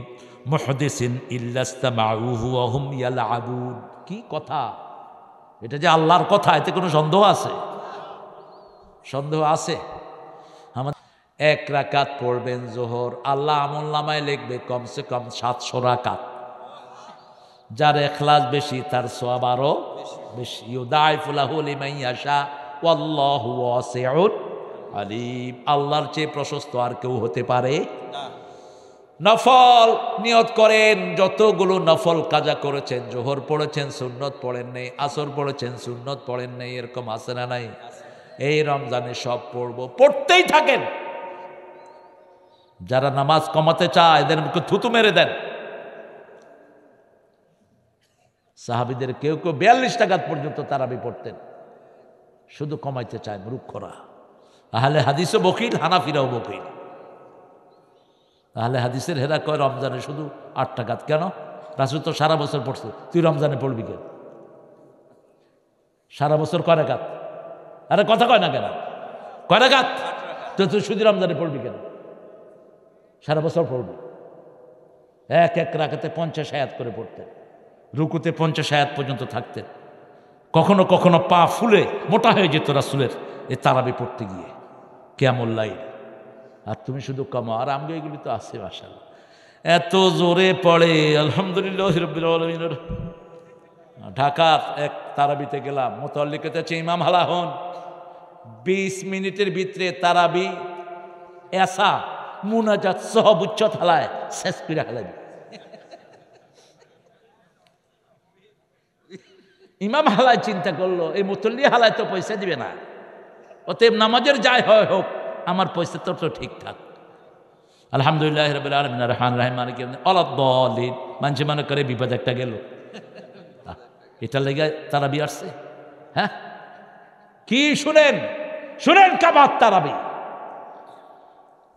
Speaker 1: মুহদিসিন ইল্লা ইসতামাউহু ওয়া হুম ইয়ালআবুন। কি কথা এটা! যে আল্লাহর কথা, এতে কোনো সন্দেহ আছে? সন্দেহ আছে? আমাদের 1 রাকাত পড়বেন জোহর, আল্লাহ আমলনামায় লিখবে কমসে কম 700 রাকাত। যার ইখলাস বেশি তার সওয়াব আরো বেশি। ইউদাইফু লাহু লিমান ইয়াশা ওয়াল্লাহু ওয়াসিউন আলিম। আল্লাহর চেয়ে প্রশস্ত আর কেউ হতে পারে না। নফল নিয়ত করেন, যতগুলো নফল কাজা করেছেন, জোহর পড়েছেন সুন্নত পড়েন নেই, আসর পড়েছেন সুন্নত পড়েন নেই, এরকম আছে না নাই? এই রমজানে সব পড়বো, পড়তেই থাকেন। যারা নামাজ কমাতে চায় এদের মুখে থুতু মেরে দেন। সাহাবীদের কেউ কেউ 42 রাকাত পর্যন্ত তারাবি পড়তেন, শুধু কমাইতে চায় মূর্খরা। আহলে হাদিসও বকিল, হানাফিরাও বকিল। আহলে হাদিসের হেরা কয় রমজানে শুধু 8 রাকাত। কেন? রাসূল তো সারা বছর পড়ছে, তুই রমজানে পড়বি কেন? সারা বছর কয় রাকাত? আরে কথা কয় না কেন? কয় রাকাত? তো তুই শুধু রমজানে পড়বি কেন? সারা বছর পড়বি। এক রাকাতে 50 আয়াত করে পড়তেন, রুকুতে 50 আয়াত পর্যন্ত থাকতেন। কখনো কখনো পা ফুলে মোটা হয়ে যেত রাসূলের এই তারাবি পড়তে গিয়ে, কিয়ামুল লাইল। আর তুমি শুধু কমা। আর আমি এগুলি তো আছে মাশাআল্লাহ, এত জোরে পড়ে। আলহামদুলিল্লাহ রাব্বিল আলামিন। ঢাকার এক তারাবিতে গেলাম, মুতাল্লিকাতে আছে ইমাম হালাহন, 20 মিনিটের ভিতরে তারাবি এসা মুনাজাত সব উচ্চ থালায় শেষ করে হালাবি। ইমাম হালায় চিন্তা করলো এই মুতল্লি হালায় তো পয়সা দিবে না, অতএব নামাজের যাই হয় হোক আমার পয়সা তো ঠিকঠাক। আলহামদুলিল্লাহ রাব্বিল আলামিন আর রহমান রহিম মালিক ইয়াউমিদ্দিন আলাদ-দাল্লিন মানুষ মনে করে বিপদ একটা গেল, এটা লেগে তারাবি আসছে। হ্যাঁ কি শুনেন শুনেন কাবার তারাবি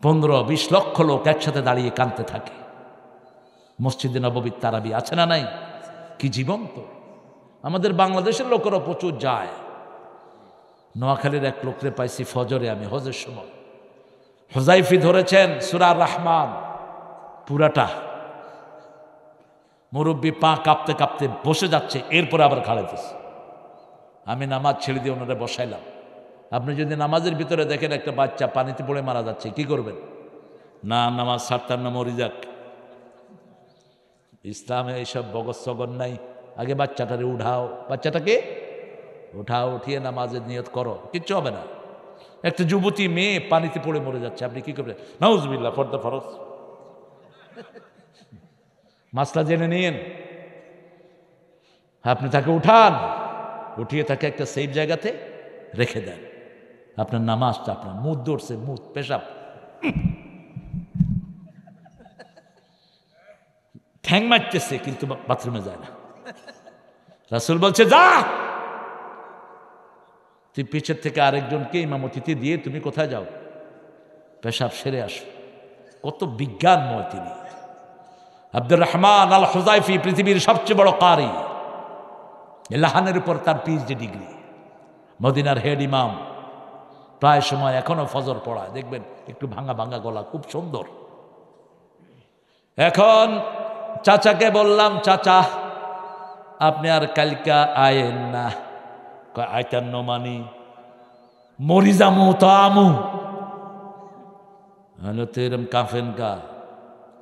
Speaker 1: 15-20 লক্ষ লোক একসাথে দাঁড়িয়ে কাঁদতে থাকে। মসজিদে নববীর তারাবি আছে না নাই? কি জীবন্ত। আমাদের বাংলাদেশের লোকেরা প্রচুর যায়। নোয়াখালীর এক লোকরে পাইছি ফজরে আমি হজের সময়, হুজাইফি ধরেছেন সূরা রহমান পুরাটা, মুরব্বী পা কাঁপতে কাঁপতে বসে যাচ্ছে, এরপরে আবার খাড়াইতেছে। আমি নামাজ ছেড়ে দিয়ে ওনারা বসাইলাম। আপনি যদি নামাজের ভিতরে দেখেন একটা বাচ্চা পানিতে পড়ে মারা যাচ্ছে, কি করবেন? না নামাজ ছাড়তাম না, মরি যাক। ইসলামে এইসব বগৎসগর নাই। আগে বাচ্চাটারে উঠাও, বাচ্চাটাকে উঠাও, উঠিয়ে নামাজের নিয়ত করো, কিচ্ছু হবে না। একটা যুবতী মেয়ে পানিতে পড়ে মরে যাচ্ছে, আপনি কি করবেন? নাউজুবিল্লাহ, ফর দ্য ফরজ। মাসলা জেনে নিন। আপনি তাকে উঠান, উঠিয়ে তাকে একটা সেফ জায়গাতে রেখে দেন। আপনার নামাজটা, আপনার মুদ ধরছে, মুদ পেশাব ঠ্যাং মারতেছে কিন্তু বাথরুমে যায় না। রাসূল বলছে যা, তুই পিছের থেকে আরেকজনকে ইমামতিতে দিয়ে তুমি কোথায় যাও, পেশাব সেরে আসো। কত বিজ্ঞানময় তিনি। আব্দুর রহমান আল হুজাইফি পৃথিবীর সবচেয়ে বড় কারি, লাহানের উপর তার পিএইচডি ডিগ্রি, মদিনার হেড ইমাম। প্রায় সময় এখনো ফজর পড়ায়, দেখবেন একটু ভাঙা ভাঙা গলা, খুব সুন্দর। এখন চাচাকে বললাম, চাচা আপনি আর কালকা আয়েন না। আইতান্ন মানি মরি যামু তো আমু। হলো তো এরম কাফেন কা,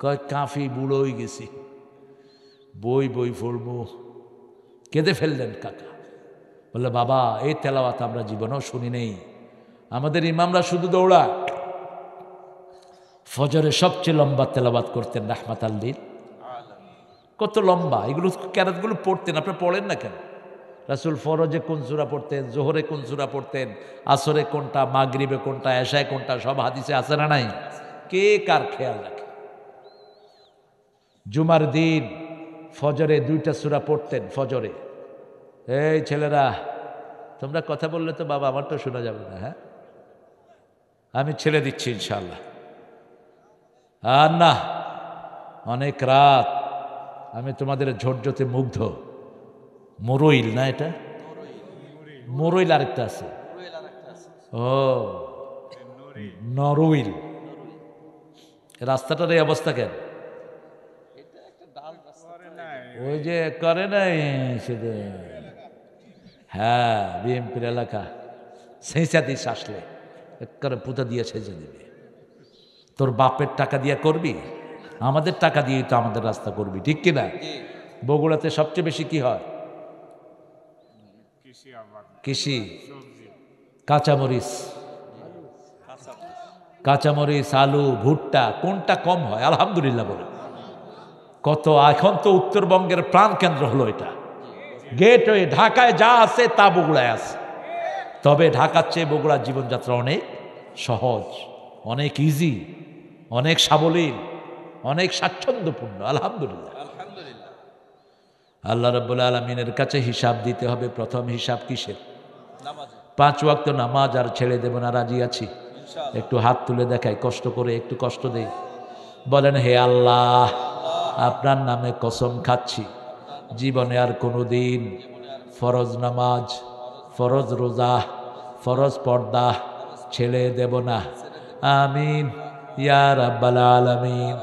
Speaker 1: কয় কাফি বুড়ো হয়ে গেছি, বই বই পড়বো। কেঁদে ফেললেন কাকা। বললে বাবা এই তেলাওয়াত আমরা জীবনেও শুনি নেই। আমাদের ইমামরা শুধু দৌড়া, ফজরে সবচেয়ে লম্বা তেলাওয়াত করতেন রাহমাতাল লিল। কত লম্বা এগুলো, ক্যারাতগুলো পড়তেন। আপনি পড়েন না কেন? রাসূল ফরজে কোন সূরা পড়তেন, জোহরে কোন সূরা পড়তেন, আসরে কোনটা, মাগরিবে কোনটা, এশায় কোনটা, সব হাদিসে আছে না নাই? কে কার খেয়াল রাখে? জুমার দিন ফজরে 2টা সূরা পড়তেন। ফজরে এই ছেলেরা তোমরা কথা বললে তো বাবা আমার তো শোনা যাবে না। হ্যাঁ আমি ছেড়ে দিচ্ছি ইনশাআল্লাহ। আর না, অনেক রাত, আমি তোমাদের ঝরঝতে মুগ্ধ। মরইল না এটা? মরইল আরেকটা আছে, ও নরইল। রাস্তাটার এই অবস্থা কেন? ওই যে করে নাই সেটা, হ্যাঁ বিএমপির এলাকা, সেঁচা দিস আসলে একবারে পুঁতা দিয়ে সেঁচে দিবে। তোর বাপের টাকা দিয়ে করবি, আমাদের টাকা দিয়েই তো আমাদের রাস্তা করবি, ঠিক কিনা? বগুড়াতে সবচেয়ে বেশি কি হয়? কৃষি, কাঁচামরিচ, কাঁচামরিচ, আলু, ভুট্টা, কোনটা কম হয়? আলহামদুলিল্লাহ বলে। কত এখন তো উত্তরবঙ্গের প্রাণ কেন্দ্র হলো এটা, গেটওয়ে। ঢাকায় যা আছে তা বগুড়ায় আছে, তবে ঢাকার চেয়ে বগুড়ার জীবনযাত্রা অনেক সহজ, অনেক ইজি, অনেক সাবলীল, অনেক স্বাচ্ছন্দ্যপূর্ণ। আলহামদুলিল্লাহ। আল্লাহ রাব্বুল আলামিনের কাছে হিসাব দিতে হবে। প্রথম হিসাব কিসের? 5 ওয়াক্ত নামাজ। আর ছেড়ে দেব না, রাজি আছি। একটু হাত তুলে দেখাই, কষ্ট করে একটু কষ্ট দেই। বলেন হে আল্লাহ, আপনার নামে কসম খাচ্ছি জীবনে আর কোনো দিন ফরজ নামাজ, ফরজ রোজা, ফরজ পর্দা ছেড়ে দেব না। আমিন ইয়া রাব্বাল আলামিন।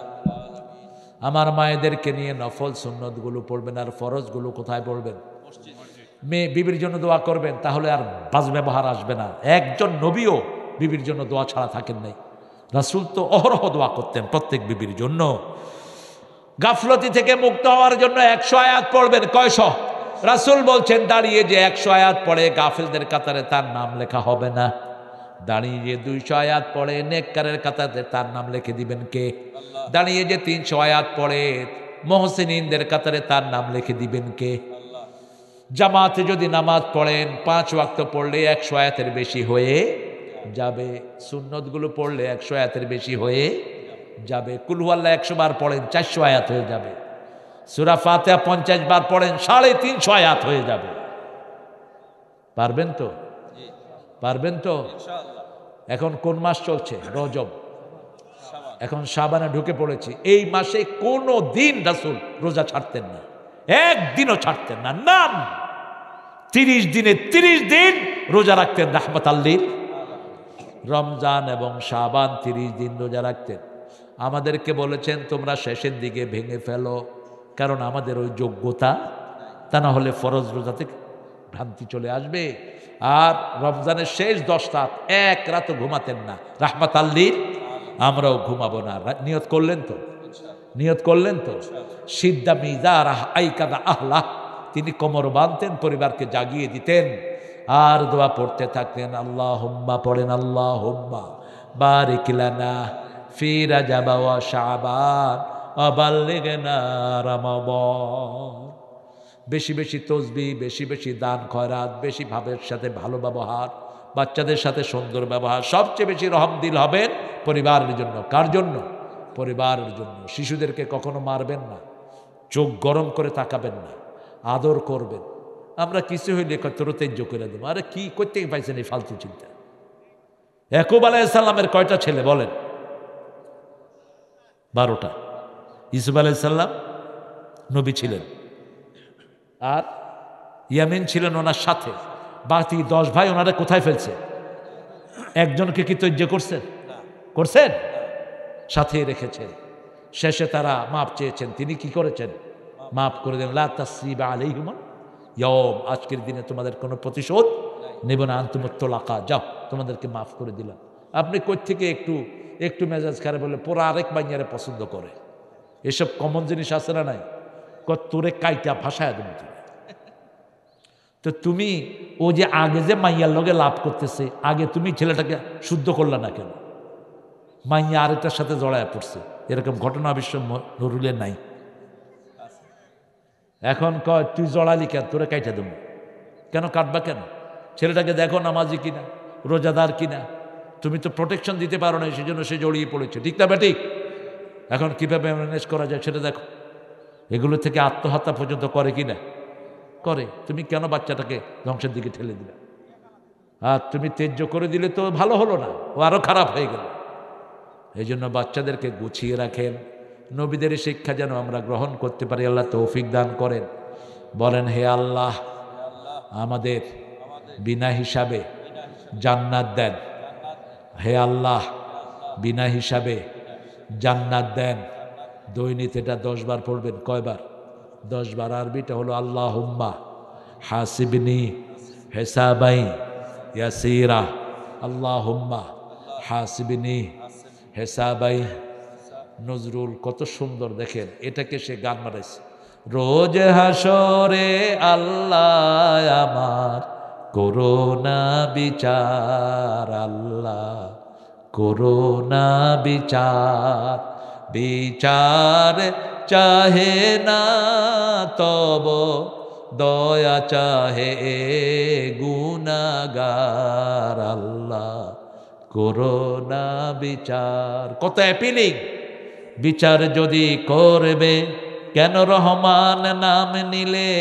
Speaker 1: আমার মায়েদেরকে নিয়ে নফল সুন্নতগুলো পড়বেন, আর ফরজগুলো কোথায় পড়বেন? মেয়ে বিবির জন্য দোয়া করবেন, তাহলে আর বাজ ব্যবহার আসবে না। একজন নবীও বিবির জন্য দোয়া ছাড়া থাকেন নাই। রাসূল তো অহরহ দোয়া করতেন প্রত্যেক বিবির জন্য। গাফলতি থেকে মুক্ত হওয়ার জন্য 100 আয়াত পড়বেন। কয়শ? রাসূল বলছেন দাঁড়িয়ে যে 100 আয়াত পড়ে গাফিলদের কাতারে তার নাম লেখা হবে না। দাঁড়িয়ে যে 200 আয়াত পড়ে নেককারের কাতারে তার নাম লিখে দিবেন কে? দাঁড়িয়ে যে 300 আয়াত পড়ে মুহসিনিনদের কাতারে তার নাম লিখে দিবেন কে? জামাতে যদি নামাজ পড়েন 5 ওয়াক্ত পড়লে 100 আয়াতের বেশি হয়ে যাবে, সুন্নতগুলো পড়লে 100 আয়াতের বেশি হয়ে যাবে, কুল হুয়াল্লাহ 100 বার পড়েন 400 আয়াত হয়ে যাবে, সূরা ফাতিহা 50 বার পড়েন 350 আয়াত হয়ে যাবে। পারবেন তো? পারবেন তো? এখন কোন মাস চলছে? রজব। এখন শাবানে ঢুকে পড়েছি। এই মাসে কোনো দিন রাসূল রোজা ছাড়তেন না, একদিনও ছাড়তেন না। নাম 30 দিনে 30 দিন রোজা রাখতেন রাহমাতাল লিল। রমজান এবং শাবান 30 দিন রোজা রাখতেন। আমাদেরকে বলেছেন তোমরা শেষের দিকে ভেঙে ফেলো, কারণ আমাদের ওই যোগ্যতা, তা না হলে ফরজ রোজা থেকে ভ্রান্তি চলে আসবে। আর রমজানের শেষ 10 রাত এক রাতও ঘুমাতেন না রাহমাতাল লিল। আমরাও ঘুমাবো না। নিয়ত করলেন তো? নিয়ত করলেন তো? সিদ্ধা মিজার আইকাদা আহলা, তিনি কোমর বাঁধতেন, পরিবারকে জাগিয়ে দিতেন আর দোয়া পড়তে থাকতেন। আল্লাহুম্মা পড়েন, আল্লাহুম্মা বারিক লানা ফি রাজাব ওয়া শাবান ওয়া বাল্লিগনা রমাদান। বেশি বেশি তসবিহ, বেশি বেশি দান খয়রাত, বেশি ভাবের সাথে ভালো ব্যবহার, বাচ্চাদের সাথে সুন্দর ব্যবহার, সবচেয়ে বেশি রহমদিল হবেন পরিবারের জন্য। কার জন্য? পরিবারের জন্য। শিশুদেরকে কখনো মারবেন না, চোখ গরম করে তাকাবেন না, আদর করবেন। আমরা কিছু হইলে তরতেজ্য করে দেবো। আরে কি করতে পাইছেন এই ফালতু চিন্তা? ইয়াকুব আলাইহিস সালামের কয়টা ছেলে বলেন? 12টা। ইউসুফ আলাইহিস সালাম নবী ছিলেন, আর ইয়ামিন ছিলেন ওনার সাথে। বাকি 10 ভাই ওনারা কোথায় ফেলছে? একজনকে কি তৈর্য করছেন? করছেন? সাথে রেখেছেন। শেষে তারা মাপ চেয়েছেন, তিনি কি করেছেন? মাফ করে দেন। লা তাসরিবা আলাইহিম ইয়াউম, আজকের দিনে তোমাদের কোনো প্রতিশোধ নেব না। আনতুমুত তোলাকা, যাও তোমাদেরকে মাফ করে দিলাম। আপনি কই থেকে একটু মেজাজ খারাপ হলে পুরো আরেক বাইয়ারে পছন্দ করে। এসব কমন জিনিস আছে না নাই? তোরে কাইটা ভাষায় দেন। তো তুমি ও যে আগে যে মাইয়ার লগে লাভ করতেছে, আগে তুমি ছেলেটাকে শুদ্ধ করলা না কেন? মাইয়া আরেকটার সাথে জড়ায় পড়ছে, এরকম ঘটনা বিশ্ব নরুলের নাই। এখন কয় তুই জড়ালি কেন, তোরে কাইটা দেবো। কেন কাটবা কেন? ছেলেটাকে দেখো নামাজি কিনা, রোজাদার কিনা। তুমি তো প্রোটেকশন দিতে পারো না, সেই জন্য সে জড়িয়ে পড়েছে। ঠিক না বেঠিক? এখন কীভাবে ম্যানেজ করা যায় সেটা দেখো। এগুলো থেকে আত্মহত্যা পর্যন্ত করে কিনা? করে। তুমি কেন বাচ্চাটাকে ধ্বংসের দিকে ঠেলে দিলে? আর তুমি তেজ্য করে দিলে তো ভালো হলো না, ও আরও খারাপ হয়ে গেল। এই জন্য বাচ্চাদেরকে গুছিয়ে রাখেন। নবীদের শিক্ষা যেন আমরা গ্রহণ করতে পারি, আল্লাহ তৌফিক দান করেন। বলেন, হে আল্লাহ আমাদের বিনা হিসাবে জান্নাত দেন। হে আল্লাহ বিনা হিসাবে জান্নাত দেন। দৈনিক এটা 10 বার পড়বেন। কয়বার? 10 বার। আরবিটা হলো আল্লাহুম্মা হাসিবনি হিসাবাই ইয়াসিরা। আল্লাহুম্মা হাসিবনি হিসাবাই। নজরুল কত সুন্দর দেখেন, এটাকে সে গান মারাইছে। রোজ হাসরে আল্লাহ আমার করোনা বিচার, আল্লাহ করোনা বিচার। বিচার চাহে না তব দয়া চাহে গুনাহগার, আল্লাহ করোনা বিচার। কত অ্যাপিলিং! বিচার যদি করবে কেন রহমান নাম নিলে,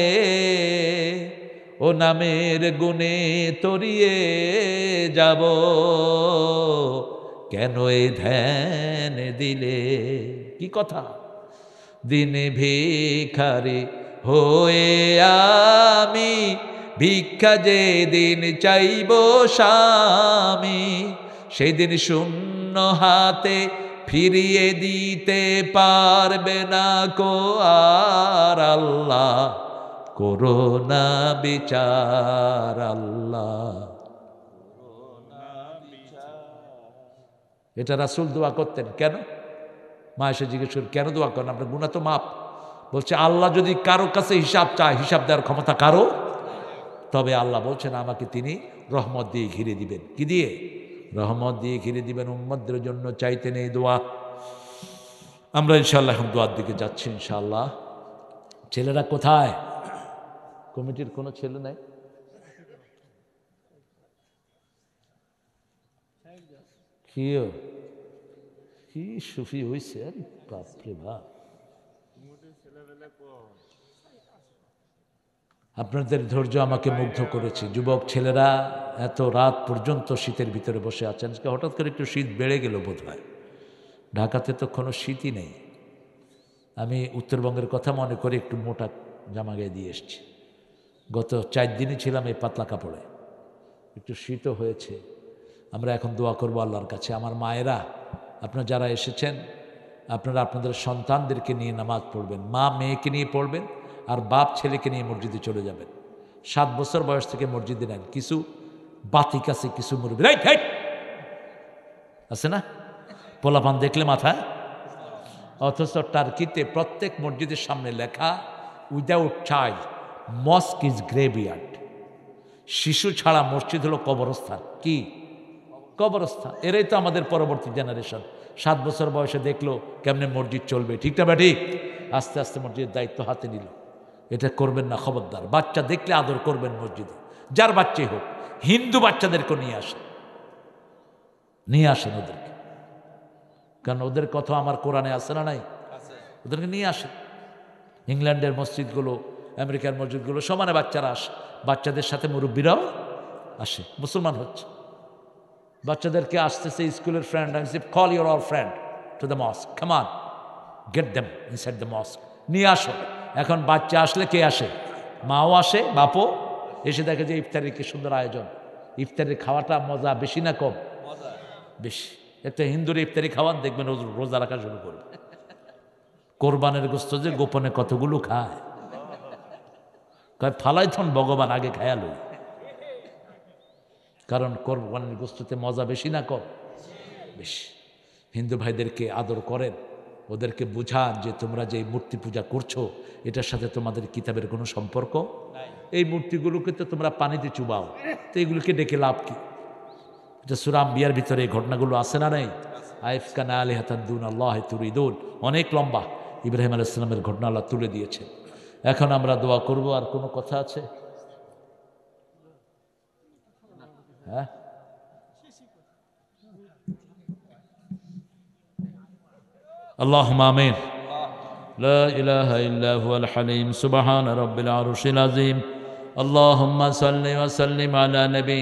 Speaker 1: ও নামের গুণে তরিয়ে যাব, কেন এই ধ্যান দিলে। কি কথা! দিনে ভিখারি হয়ে আমি ভিক্ষা যে দিন চাইব স্বামী, সেদিন শূন্য হাতে ফিরিয়ে দিতে পারবে না কো আর, আল্লাহ করোনা বিচার, আল্লাহ। এটা রাসূল দোয়া করতেন। কেন? মা এসে জিজ্ঞেস করেন, কেন দোয়া করেন? আপনার গুনাহ তো মাপ। বলছে, আল্লাহ যদি কারো কাছে হিসাব চায়, হিসাব দেওয়ার ক্ষমতা কারো, তবে আল্লাহ বলছেন আমাকে তিনি রহমত দিয়ে ঘিরে দিবেন। কি দিয়ে? রহমত দিয়ে ঘিরে দিবেন। উম্মতদের জন্য চাইতেন এই দোয়া। আমরা ইনশাআল্লাহ এখন দোয়ার দিকে যাচ্ছি ইনশাআল্লাহ। ছেলেরা কোথায়? কমিটির কোনো ছেলে নাই? কি সুফি হয়েছে, বাপরে বাপ। আপনাদের ধৈর্য আমাকে মুগ্ধ করেছে। যুবক ছেলেরা এত রাত পর্যন্ত শীতের ভিতরে বসে আছেন। হঠাৎ করে একটু শীত বেড়ে গেল বোধ হয়। ঢাকাতে তো কোনো শীতই নেই। আমি উত্তরবঙ্গের কথা মনে করে একটু মোটা জামা গায়ে দিয়ে এসছি। গত 4 দিনই ছিলাম এই পাতলা কাপড়ে, একটু শীতও হয়েছে। আমরা এখন দোয়া করব আল্লাহর কাছে। আমার মায়েরা, আপনারা যারা এসেছেন, আপনারা আপনাদের সন্তানদেরকে নিয়ে নামাজ পড়বেন। মা মেয়েকে নিয়ে পড়বেন, আর বাপ ছেলেকে নিয়ে মসজিদে চলে যাবেন। 7 বছর বয়স থেকে মসজিদে নেন। কিছু বাতিক আছে, কিছু মুরব্বী আছে না, পোলাপান দেখলে মাথায়। অথচ টার্কিতে প্রত্যেক মসজিদের সামনে লেখা, উইদাউট চাইল্ড মস্ক ইজ গ্রেভিয়ার্ড। শিশু ছাড়া মসজিদ হলো কবরস্থান। কি কবরস্থান? এরাই তো আমাদের পরবর্তী জেনারেশন। 7 বছর বয়সে দেখলো কেমনে মসজিদ চলবে, ঠিক না ব্যাটি? আস্তে আস্তে মসজিদের দায়িত্ব হাতে নিল। এটা করবেন না, খবরদার। বাচ্চা দেখলে আদর করবেন মসজিদে, যার বাচ্চাই হোক। হিন্দু বাচ্চাদেরকে নিয়ে আসেন ওদেরকে, কারণ ওদের কথা আমার কোরআনে আছে না নাই? ওদেরকে নিয়ে আসেন। ইংল্যান্ডের মসজিদগুলো, আমেরিকার মসজিদগুলো সমানে বাচ্চারা আসে, বাচ্চাদের সাথে মুরব্বীরাও আসে, মুসলমান হচ্ছে। বাচ্চাদেরকে আসতেছে স্কুলের ফ্রেন্ড, আমি say call your all friend to the mosque, come on, get them inside the mosque, নিয়ে আসো। এখন বাচ্চা আসলে কে আসে? মাও আসে, বাপও এসে দেখে যে ইফতারির কি সুন্দর আয়োজন। ইফতারির খাওয়াটা মজা বেশি না কম? বেশি। একটা হিন্দুর ইফতারি খাওয়ান, দেখবেন রোজা রাখা শুরু করবে। কোরবানের গোস্ত যে গোপনে কতগুলো খায়, ফালাই থন ভগবান আগে খায়ালো। কারণ কোরবানের গোস্ততে মজা বেশি না কম? বেশি। হিন্দু ভাইদেরকে আদর করেন, ওদেরকে বুঝান যে তোমরা যে মূর্তি পূজা করছো এটার সাথে তোমাদের কিতাবের কোনো সম্পর্ক। এই মূর্তিগুলোকে তো তোমরা পানিতে চুবাও, তো এগুলোকে ডেকে লাভ কি? এটা সূরা আম্বিয়ার ভিতরে এই ঘটনাগুলো আছে না নাই? আইফকানা আলিহাতান দুনাল্লাহি তুরিদুন, অনেক লম্বা। ইব্রাহিম আলাইহিস সালামের ঘটনা আল্লাহ তুলে দিয়েছে। এখন আমরা দোয়া করব। আর কোনো কথা আছে? হ্যাঁ, আল্লাহুম্মা আমিন। লা ইলাহা ইল্লা হুয়াল হালিম সুবহান রাব্বিল আরশিল আযীম। আল্লাহুম্মা সাল্লি ওয়া সাল্লিম আলা নবী